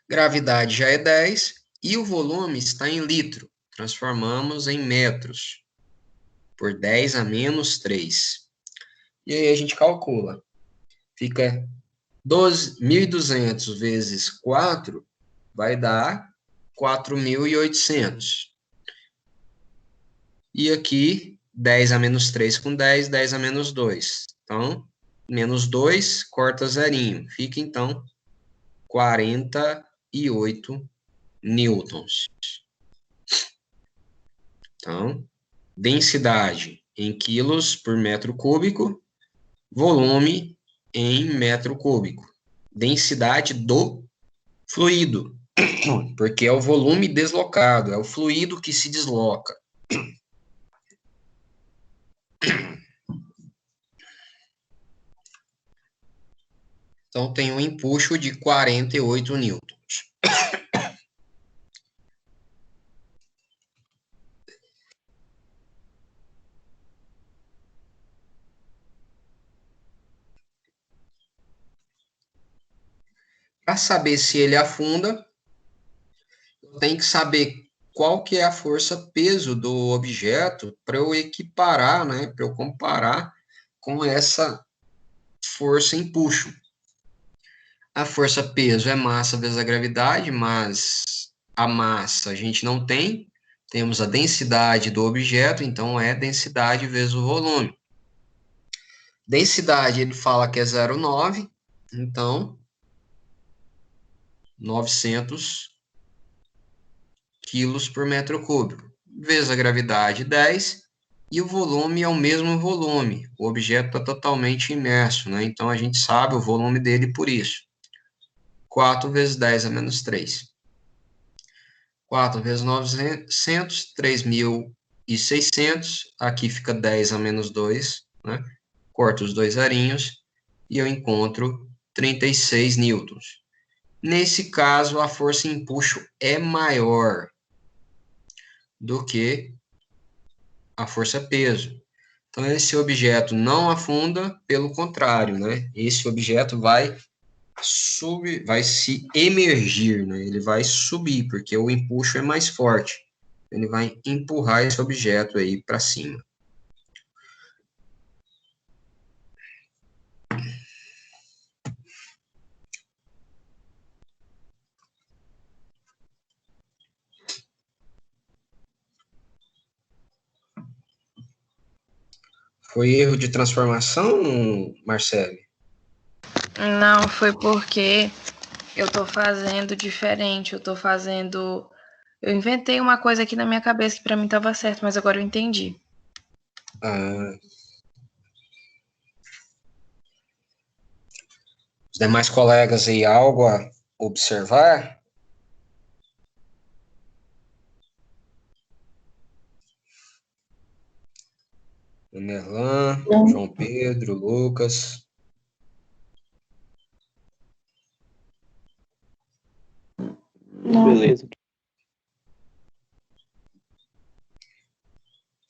[SPEAKER 1] Gravidade já é 10 e o volume está em litro. Transformamos em metros, por 10 a menos 3. E aí a gente calcula. Fica 1.200 vezes 4 vai dar 4.800. E aqui, 10 a menos 3 com 10, 10 a menos 2. Então, menos 2, corta zerinho. Fica, então, 48 newtons. Então, densidade em quilos por metro cúbico, volume em metro cúbico. Densidade do fluido, porque é o volume deslocado, é o fluido que se desloca. Então, tem um empuxo de 48 newtons. Para saber se ele afunda, eu tenho que saber qual que é a força-peso do objeto para eu equiparar, né, para eu comparar com essa força-empuxo. A força-peso é massa vezes a gravidade, mas a massa a gente não tem. Temos a densidade do objeto, então é densidade vezes o volume. Densidade, ele fala que é 0,9, então 900 quilos por metro cúbico. Vezes a gravidade, 10, e o volume é o mesmo volume. O objeto está totalmente imerso, né? Então a gente sabe o volume dele por isso. 4 vezes 10 a menos 3. 4 vezes 900, 3.600. Aqui fica 10 a menos 2, né? Corto os dois arinhos e eu encontro 36 newtons. Nesse caso, a força empuxo é maior do que a força-peso. Então, esse objeto não afunda, pelo contrário, né? Esse objeto vai se emergir, né? Ele vai subir, porque o empuxo é mais forte. Ele vai empurrar esse objeto aí para cima. Foi erro de transformação, Marcelo?
[SPEAKER 2] Não, foi porque eu tô fazendo diferente. Eu inventei uma coisa aqui na minha cabeça que pra mim tava certo, mas agora eu entendi.
[SPEAKER 1] Ah, os demais colegas aí, algo a observar? Nerlan,
[SPEAKER 3] Não.
[SPEAKER 1] João Pedro, Lucas.
[SPEAKER 3] Não.
[SPEAKER 4] Beleza.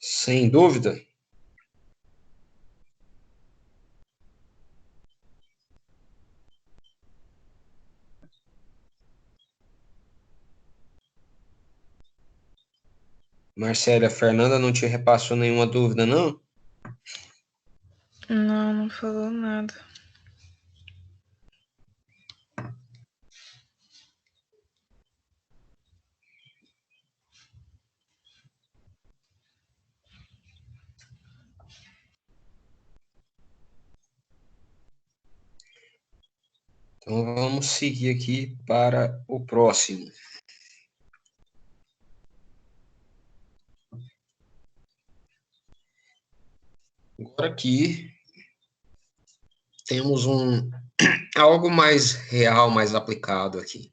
[SPEAKER 1] Sem dúvida. Marcela, a Fernanda não te repassou nenhuma dúvida, não?
[SPEAKER 2] Não, não falou nada.
[SPEAKER 1] Então, vamos seguir aqui para o próximo. Agora aqui temos algo mais real, mais aplicado aqui.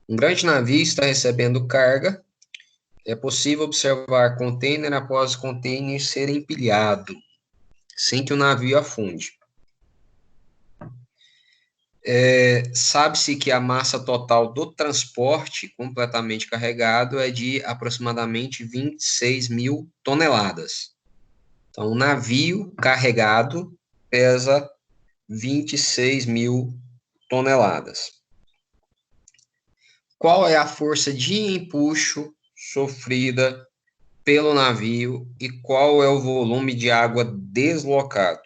[SPEAKER 1] Um grande navio está recebendo carga. É possível observar container após container ser empilhado, sem que o navio afunde. Sabe-se que a massa total do transporte completamente carregado é de aproximadamente 26 mil toneladas. Então, o navio carregado pesa 26 mil toneladas. Qual é a força de empuxo sofrida pelo navio e qual é o volume de água deslocado?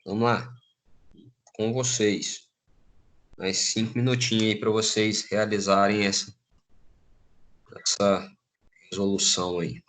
[SPEAKER 1] Vamos lá, com vocês. Mais 5 minutinhos aí para vocês realizarem essa resolução aí.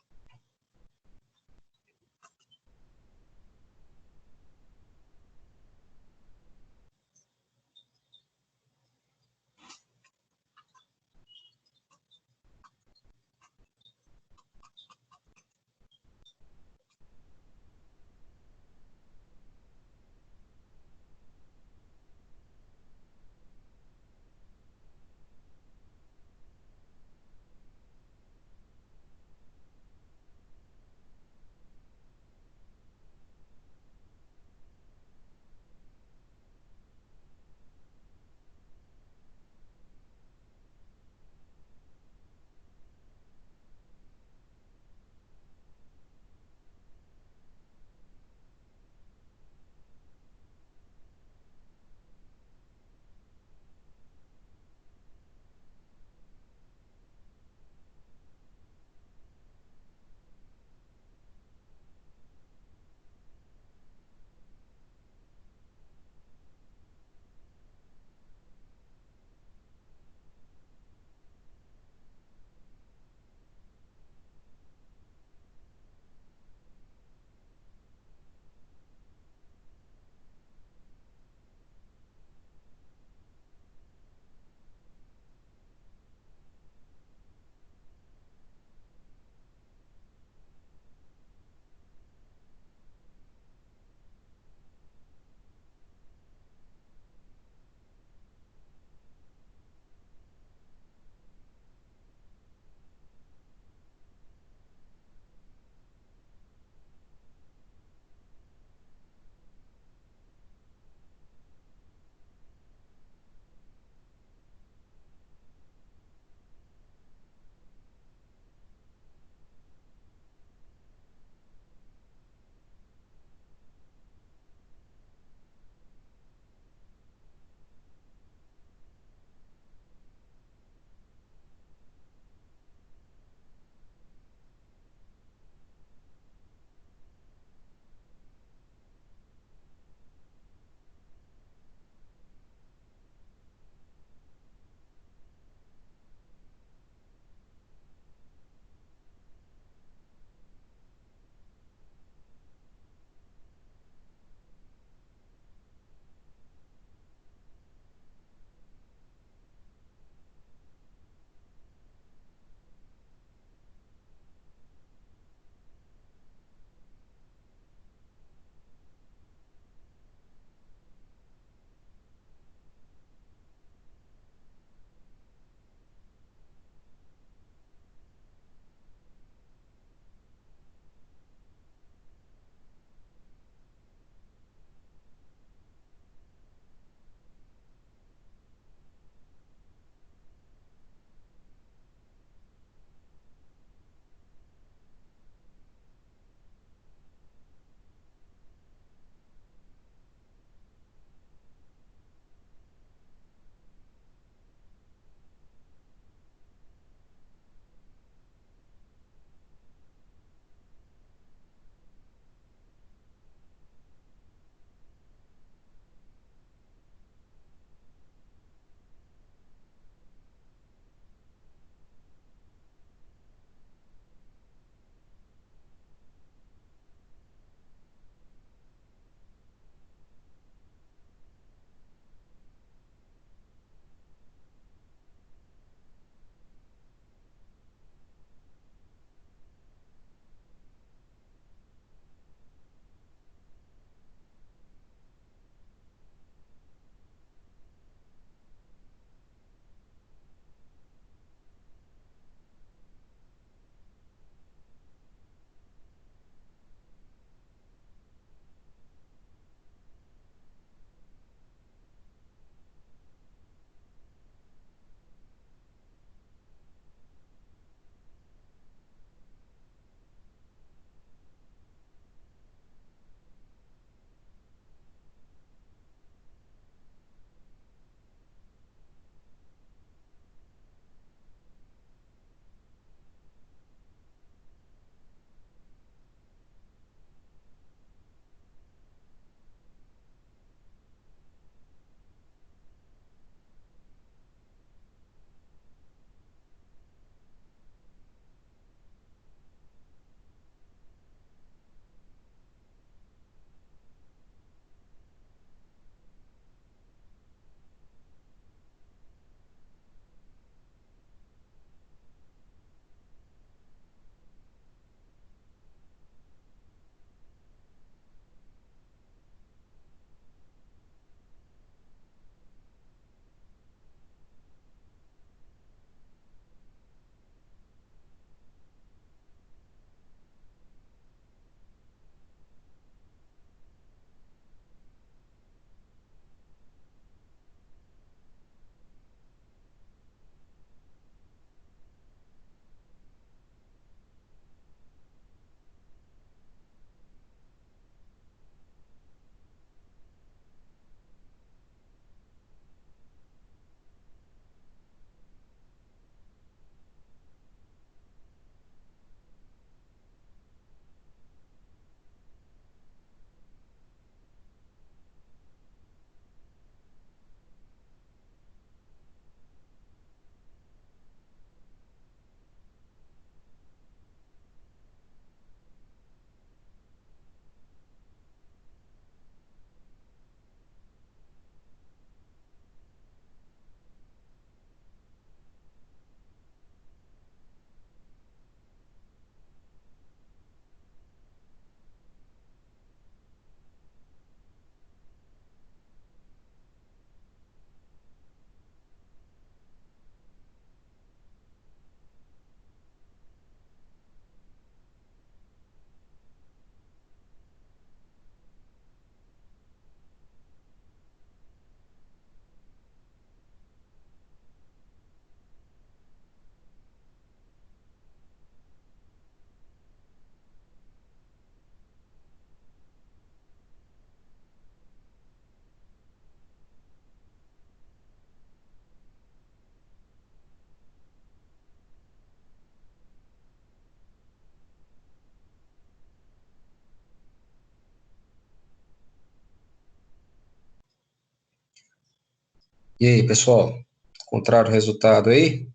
[SPEAKER 1] E aí, pessoal? Encontraram o resultado aí?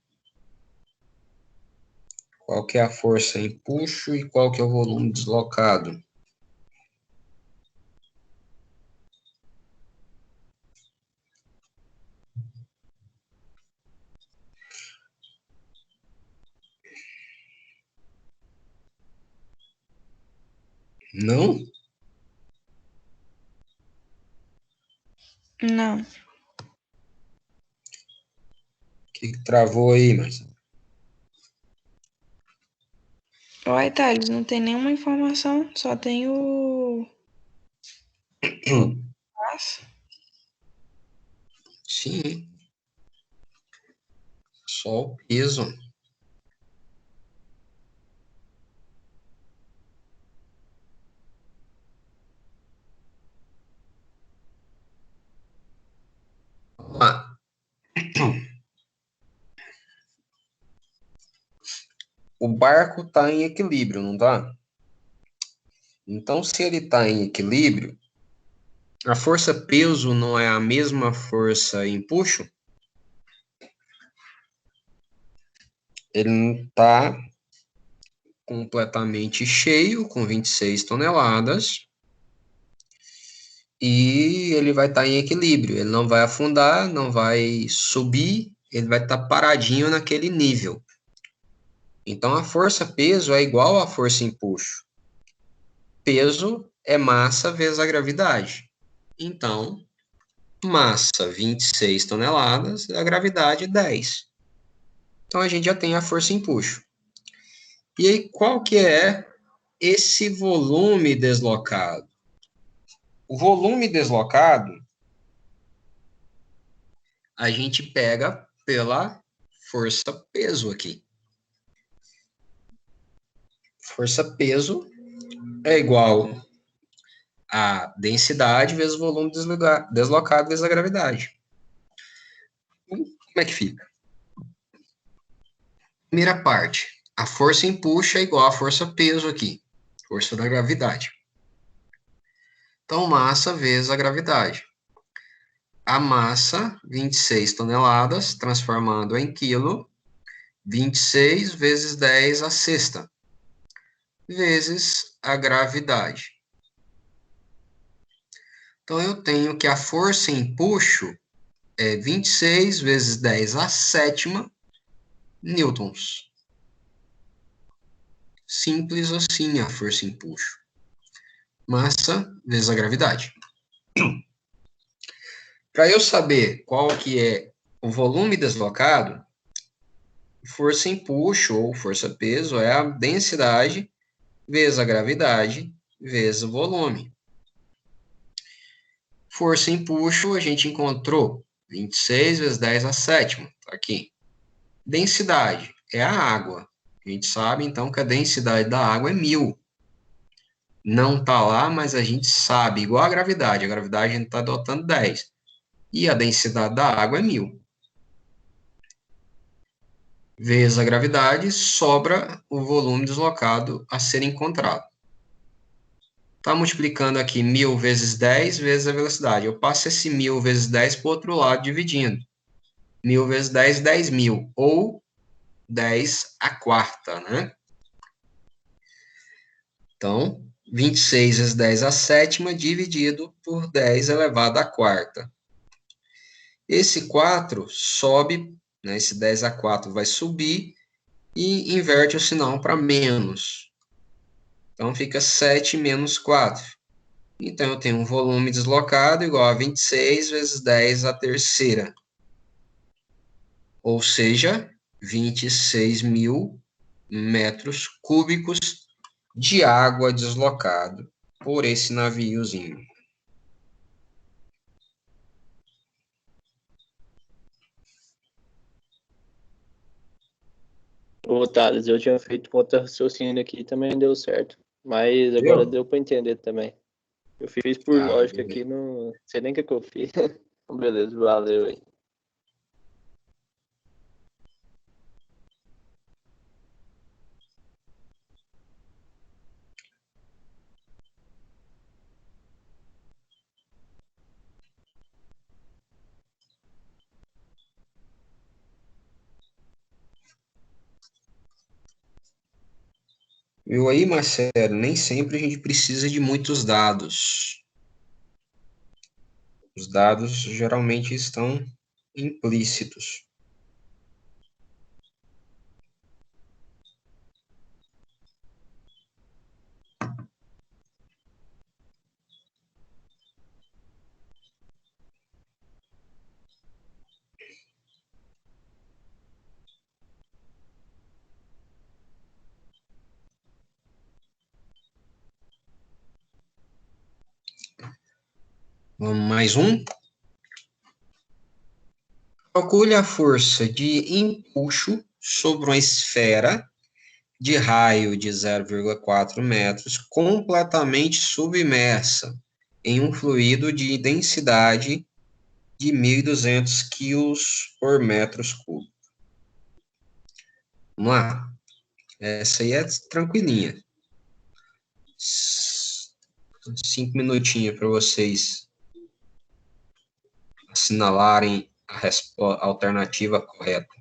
[SPEAKER 1] Qual que é a força em puxo e qual que é o volume deslocado? Não? O
[SPEAKER 2] Não.
[SPEAKER 1] que travou aí, Marcelo?
[SPEAKER 2] Uai, Thales, não tem nenhuma informação, só tem o passo.
[SPEAKER 1] Sim, só o peso. Vamos lá. O barco está em equilíbrio, não tá? Então, se ele está em equilíbrio, a força-peso não é a mesma força empuxo? Ele não está completamente cheio, com 26 toneladas, e ele vai estar em equilíbrio. Ele não vai afundar, não vai subir, ele vai estar paradinho naquele nível. Então, a força-peso é igual à força-empuxo. Peso é massa vezes a gravidade. Então, massa 26 toneladas, a gravidade 10. Então, a gente já tem a força-empuxo. E aí, qual que é esse volume deslocado? O volume deslocado, a gente pega pela força-peso aqui. Força-peso é igual a densidade vezes o volume deslocado vezes a gravidade. Como é que fica? Primeira parte, a força empuxa é igual a força-peso aqui, força da gravidade. Então, massa vezes a gravidade. A massa, 26 toneladas, transformando em quilo, 26 vezes 10 a sexta, vezes a gravidade. Então, eu tenho que a força em empuxo é 26 vezes 10 a sétima newtons. Simples assim a força em empuxo. Massa vezes a gravidade. Para eu saber qual que é o volume deslocado, força empuxo ou força-peso é a densidade vezes a gravidade vezes o volume. Força empuxo, a gente encontrou 26 vezes 10 a sétima, tá aqui. Densidade é a água. A gente sabe, então, que a densidade da água é 1000. Não está lá, mas a gente sabe, igual a gravidade. A gravidade a gente está adotando 10. E a densidade da água é 1000. Vezes a gravidade, sobra o volume deslocado a ser encontrado. Está multiplicando aqui 1000 vezes 10 vezes a velocidade. Eu passo esse 1000 vezes 10 para o outro lado, dividindo. 1000 vezes 10, 10.000. Ou 10 a quarta, né? Então, 26 vezes 10 a sétima, dividido por 10 elevado à quarta. Esse 4 sobe, né, esse 10 a 4 vai subir e inverte o sinal para menos. Então, fica 7 menos 4. Então, eu tenho um volume deslocado igual a 26 vezes 10 à terceira. Ou seja, 26.000 metros cúbicos de água deslocado por esse naviozinho.
[SPEAKER 3] Ô, Thales, eu tinha feito conta raciocínio aqui e também deu certo. Mas agora
[SPEAKER 1] Deu?
[SPEAKER 3] deu para entender também. Eu fiz por
[SPEAKER 1] Ah,
[SPEAKER 3] lógica
[SPEAKER 1] beleza.
[SPEAKER 3] aqui, não sei nem o que eu fiz. Beleza, valeu aí.
[SPEAKER 1] Viu aí, Marcelo? Nem sempre a gente precisa de muitos dados. Os dados geralmente estão implícitos. Vamos mais um. Calcule a força de empuxo sobre uma esfera de raio de 0,4 metros completamente submersa em um fluido de densidade de 1.200 quilos por metros cúbicos. Vamos lá. Essa aí é tranquilinha. 5 minutinhos para vocês assinalarem a alternativa correta.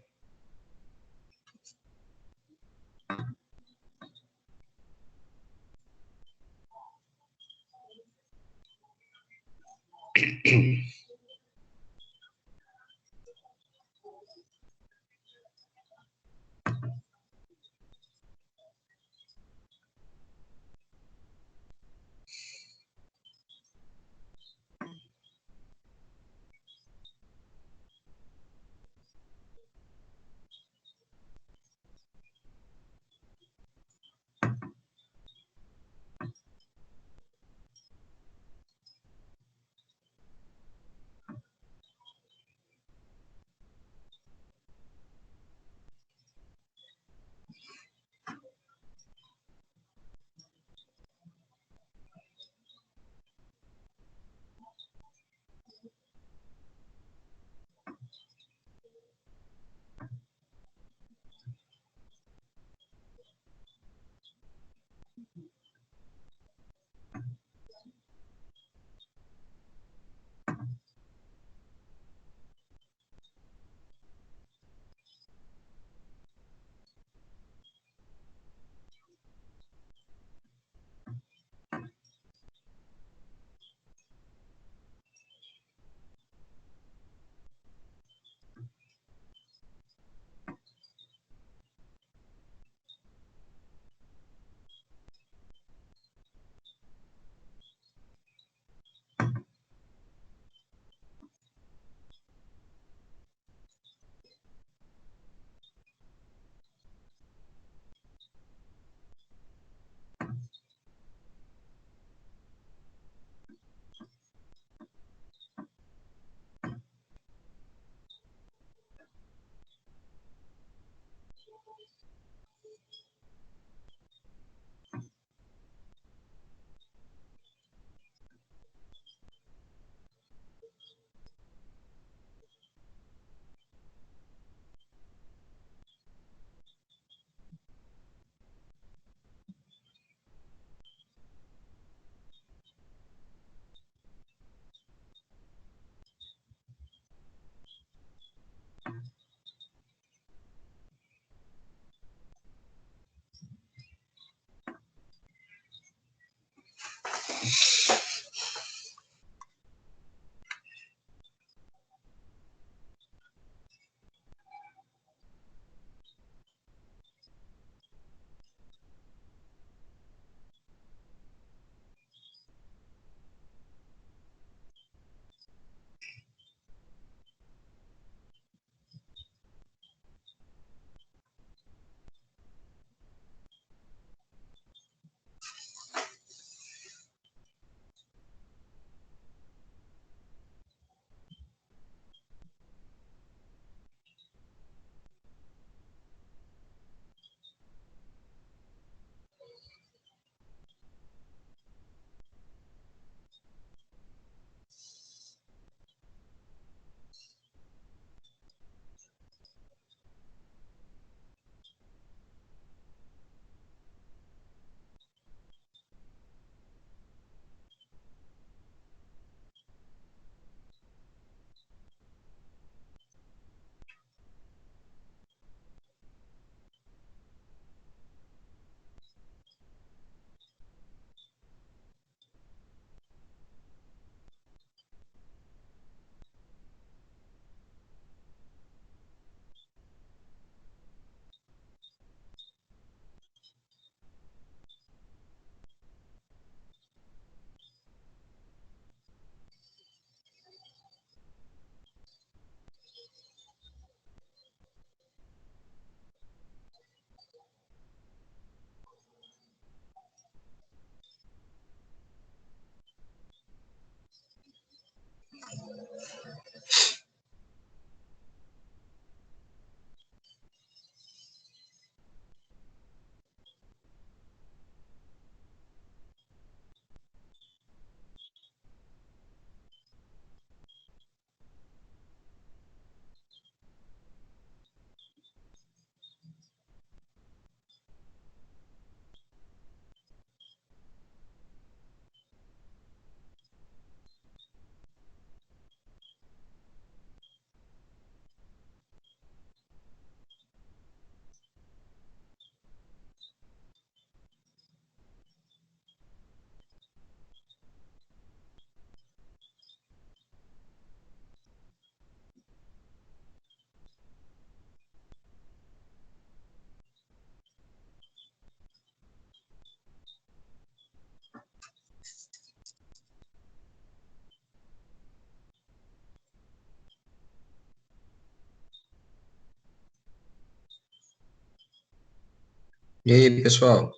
[SPEAKER 1] E aí, pessoal?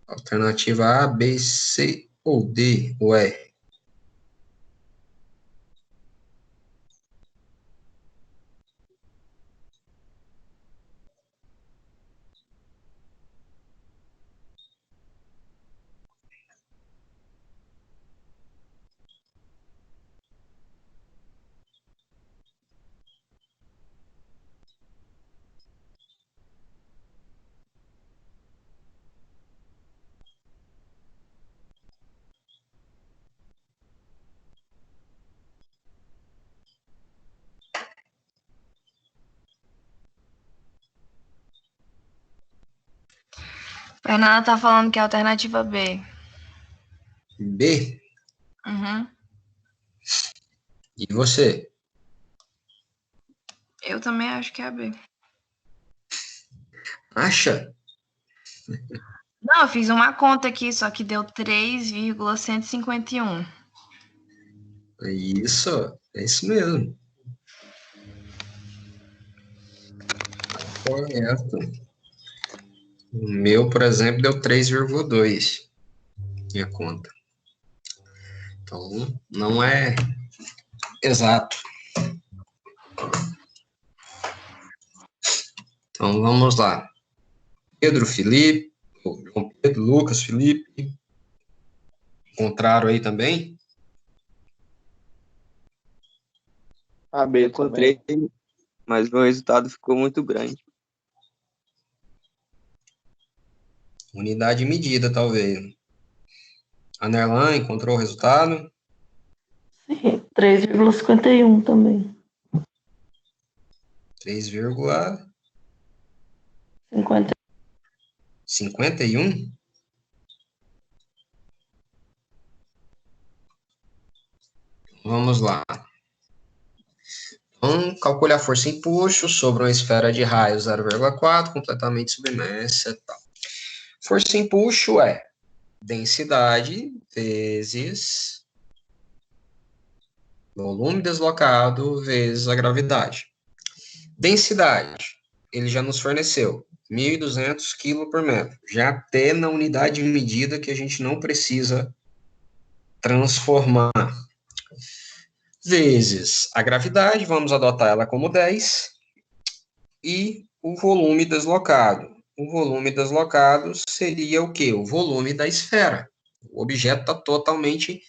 [SPEAKER 1] Alternativa A, B, C ou D ou E?
[SPEAKER 2] Fernanda tá falando que é a alternativa B.
[SPEAKER 1] B?
[SPEAKER 2] Uhum.
[SPEAKER 1] E você?
[SPEAKER 2] Eu também acho que é a B.
[SPEAKER 1] Acha?
[SPEAKER 2] Não, eu fiz uma conta aqui, só que deu 3,151.
[SPEAKER 1] É isso mesmo. Correto. O meu, por exemplo, deu 3,2. Minha conta. Então, não é exato. Então, vamos lá. Pedro Felipe, João Pedro, Lucas Felipe, encontraram aí também?
[SPEAKER 3] A B
[SPEAKER 4] Encontrei, mas meu resultado ficou muito grande.
[SPEAKER 1] Unidade de medida, talvez. A Nerlan encontrou o resultado?
[SPEAKER 5] Sim, 3,51 também.
[SPEAKER 1] 3,51?
[SPEAKER 5] 50.
[SPEAKER 1] Vamos lá. Então, calcule a força em empuxo sobre uma esfera de raio 0,4, completamente submersa. Tal. Força em empuxo é densidade vezes volume deslocado vezes a gravidade. Densidade, ele já nos forneceu 1.200 kg por metro. Já até na unidade de medida que a gente não precisa transformar. Vezes a gravidade, vamos adotar ela como 10, e o volume deslocado. O volume deslocado seria o quê? O volume da esfera. O objeto está totalmente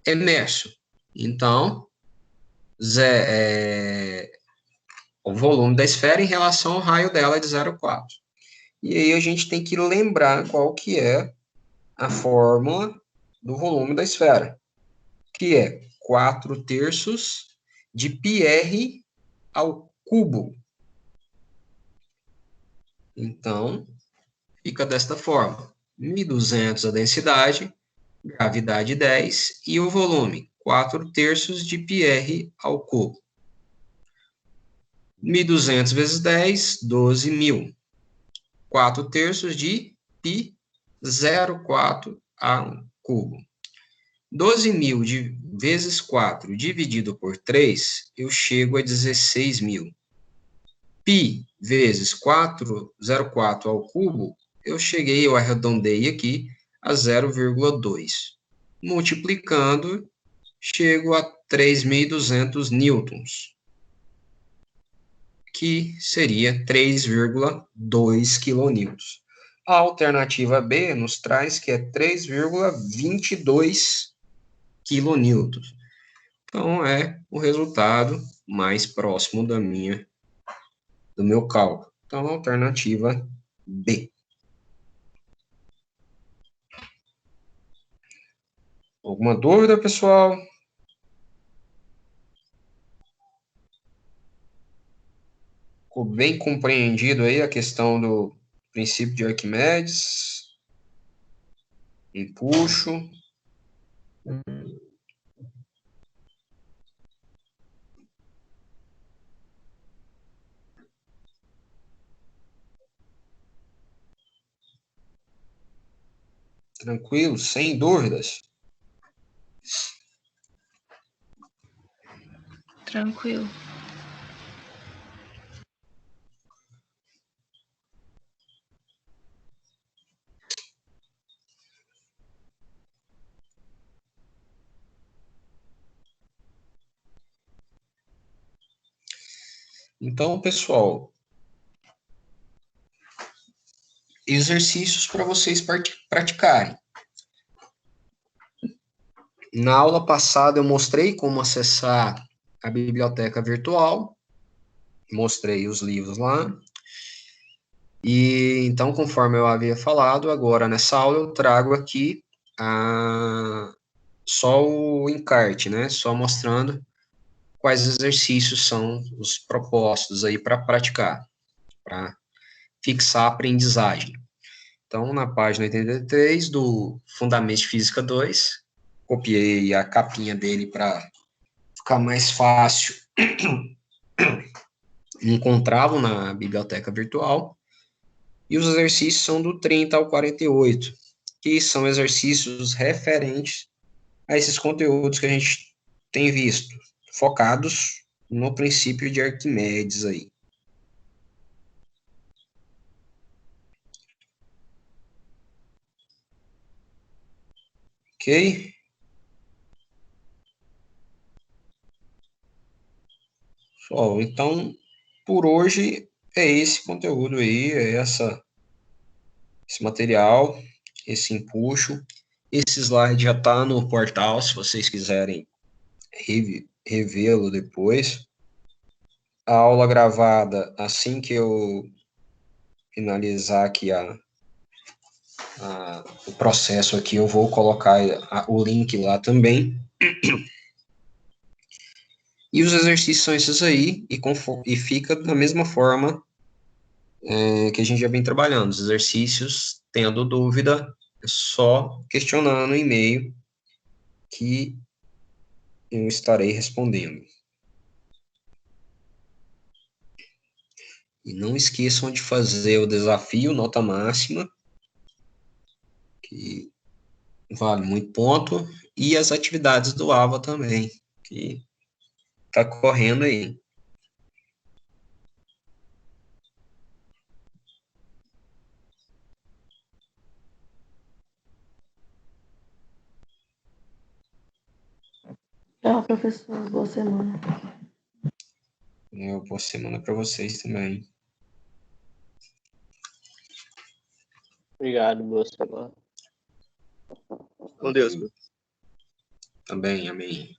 [SPEAKER 1] imerso. Então, o volume da esfera em relação ao raio dela é de 0,4. E aí a gente tem que lembrar qual que é a fórmula do volume da esfera, que é 4/3 de πr ao cubo. Então, fica desta forma. 1.200 a densidade, gravidade 10 e o volume, 4/3 de πr ao cubo. 1.200 vezes 10, 12.000. 4/3 de π, 0,4 ao cubo. 12.000 vezes 4 dividido por 3, eu chego a 16.000. Π vezes 4, 0,4 ao cubo, eu arredondei aqui a 0,2. Multiplicando, chego a 3.200 newtons, que seria 3,2 quilonewtons. A alternativa B nos traz que é 3,22 quilonewtons. Então, é o resultado mais próximo do meu cálculo. Então, alternativa B. Alguma dúvida, pessoal? Ficou bem compreendido aí a questão do princípio de Arquimedes? Empuxo. Tranquilo, sem dúvidas.
[SPEAKER 2] Tranquilo.
[SPEAKER 1] Então, pessoal, exercícios para vocês praticarem. Na aula passada eu mostrei como acessar a biblioteca virtual, mostrei os livros lá. E então, conforme eu havia falado, agora nessa aula eu trago aqui só o encarte, né? Só mostrando quais exercícios são os propostos aí para praticar, para fixar a aprendizagem. Então, na página 83 do Fundamentos de Física 2, copiei a capinha dele para ficar mais fácil encontrá-lo na biblioteca virtual. E os exercícios são do 30 ao 48, que são exercícios referentes a esses conteúdos que a gente tem visto, focados no princípio de Arquimedes aí. Ok? Pessoal, então, por hoje é esse conteúdo aí, é esse material, esse empuxo. Esse slide já está no portal, se vocês quiserem revê-lo depois. A aula gravada, assim que eu finalizar aqui o processo aqui, eu vou colocar o link lá também. E os exercícios são esses aí, e fica da mesma forma que a gente já vem trabalhando. Os exercícios, tendo dúvida, é só questionar no e-mail que eu estarei respondendo. E não esqueçam de fazer o desafio nota máxima, que vale muito ponto, e as atividades do AVA também, que está correndo aí.
[SPEAKER 5] Tchau, professor. Boa semana.
[SPEAKER 1] Boa semana para vocês também.
[SPEAKER 3] Obrigado, boa semana.
[SPEAKER 4] Com Deus.
[SPEAKER 1] Também, amém.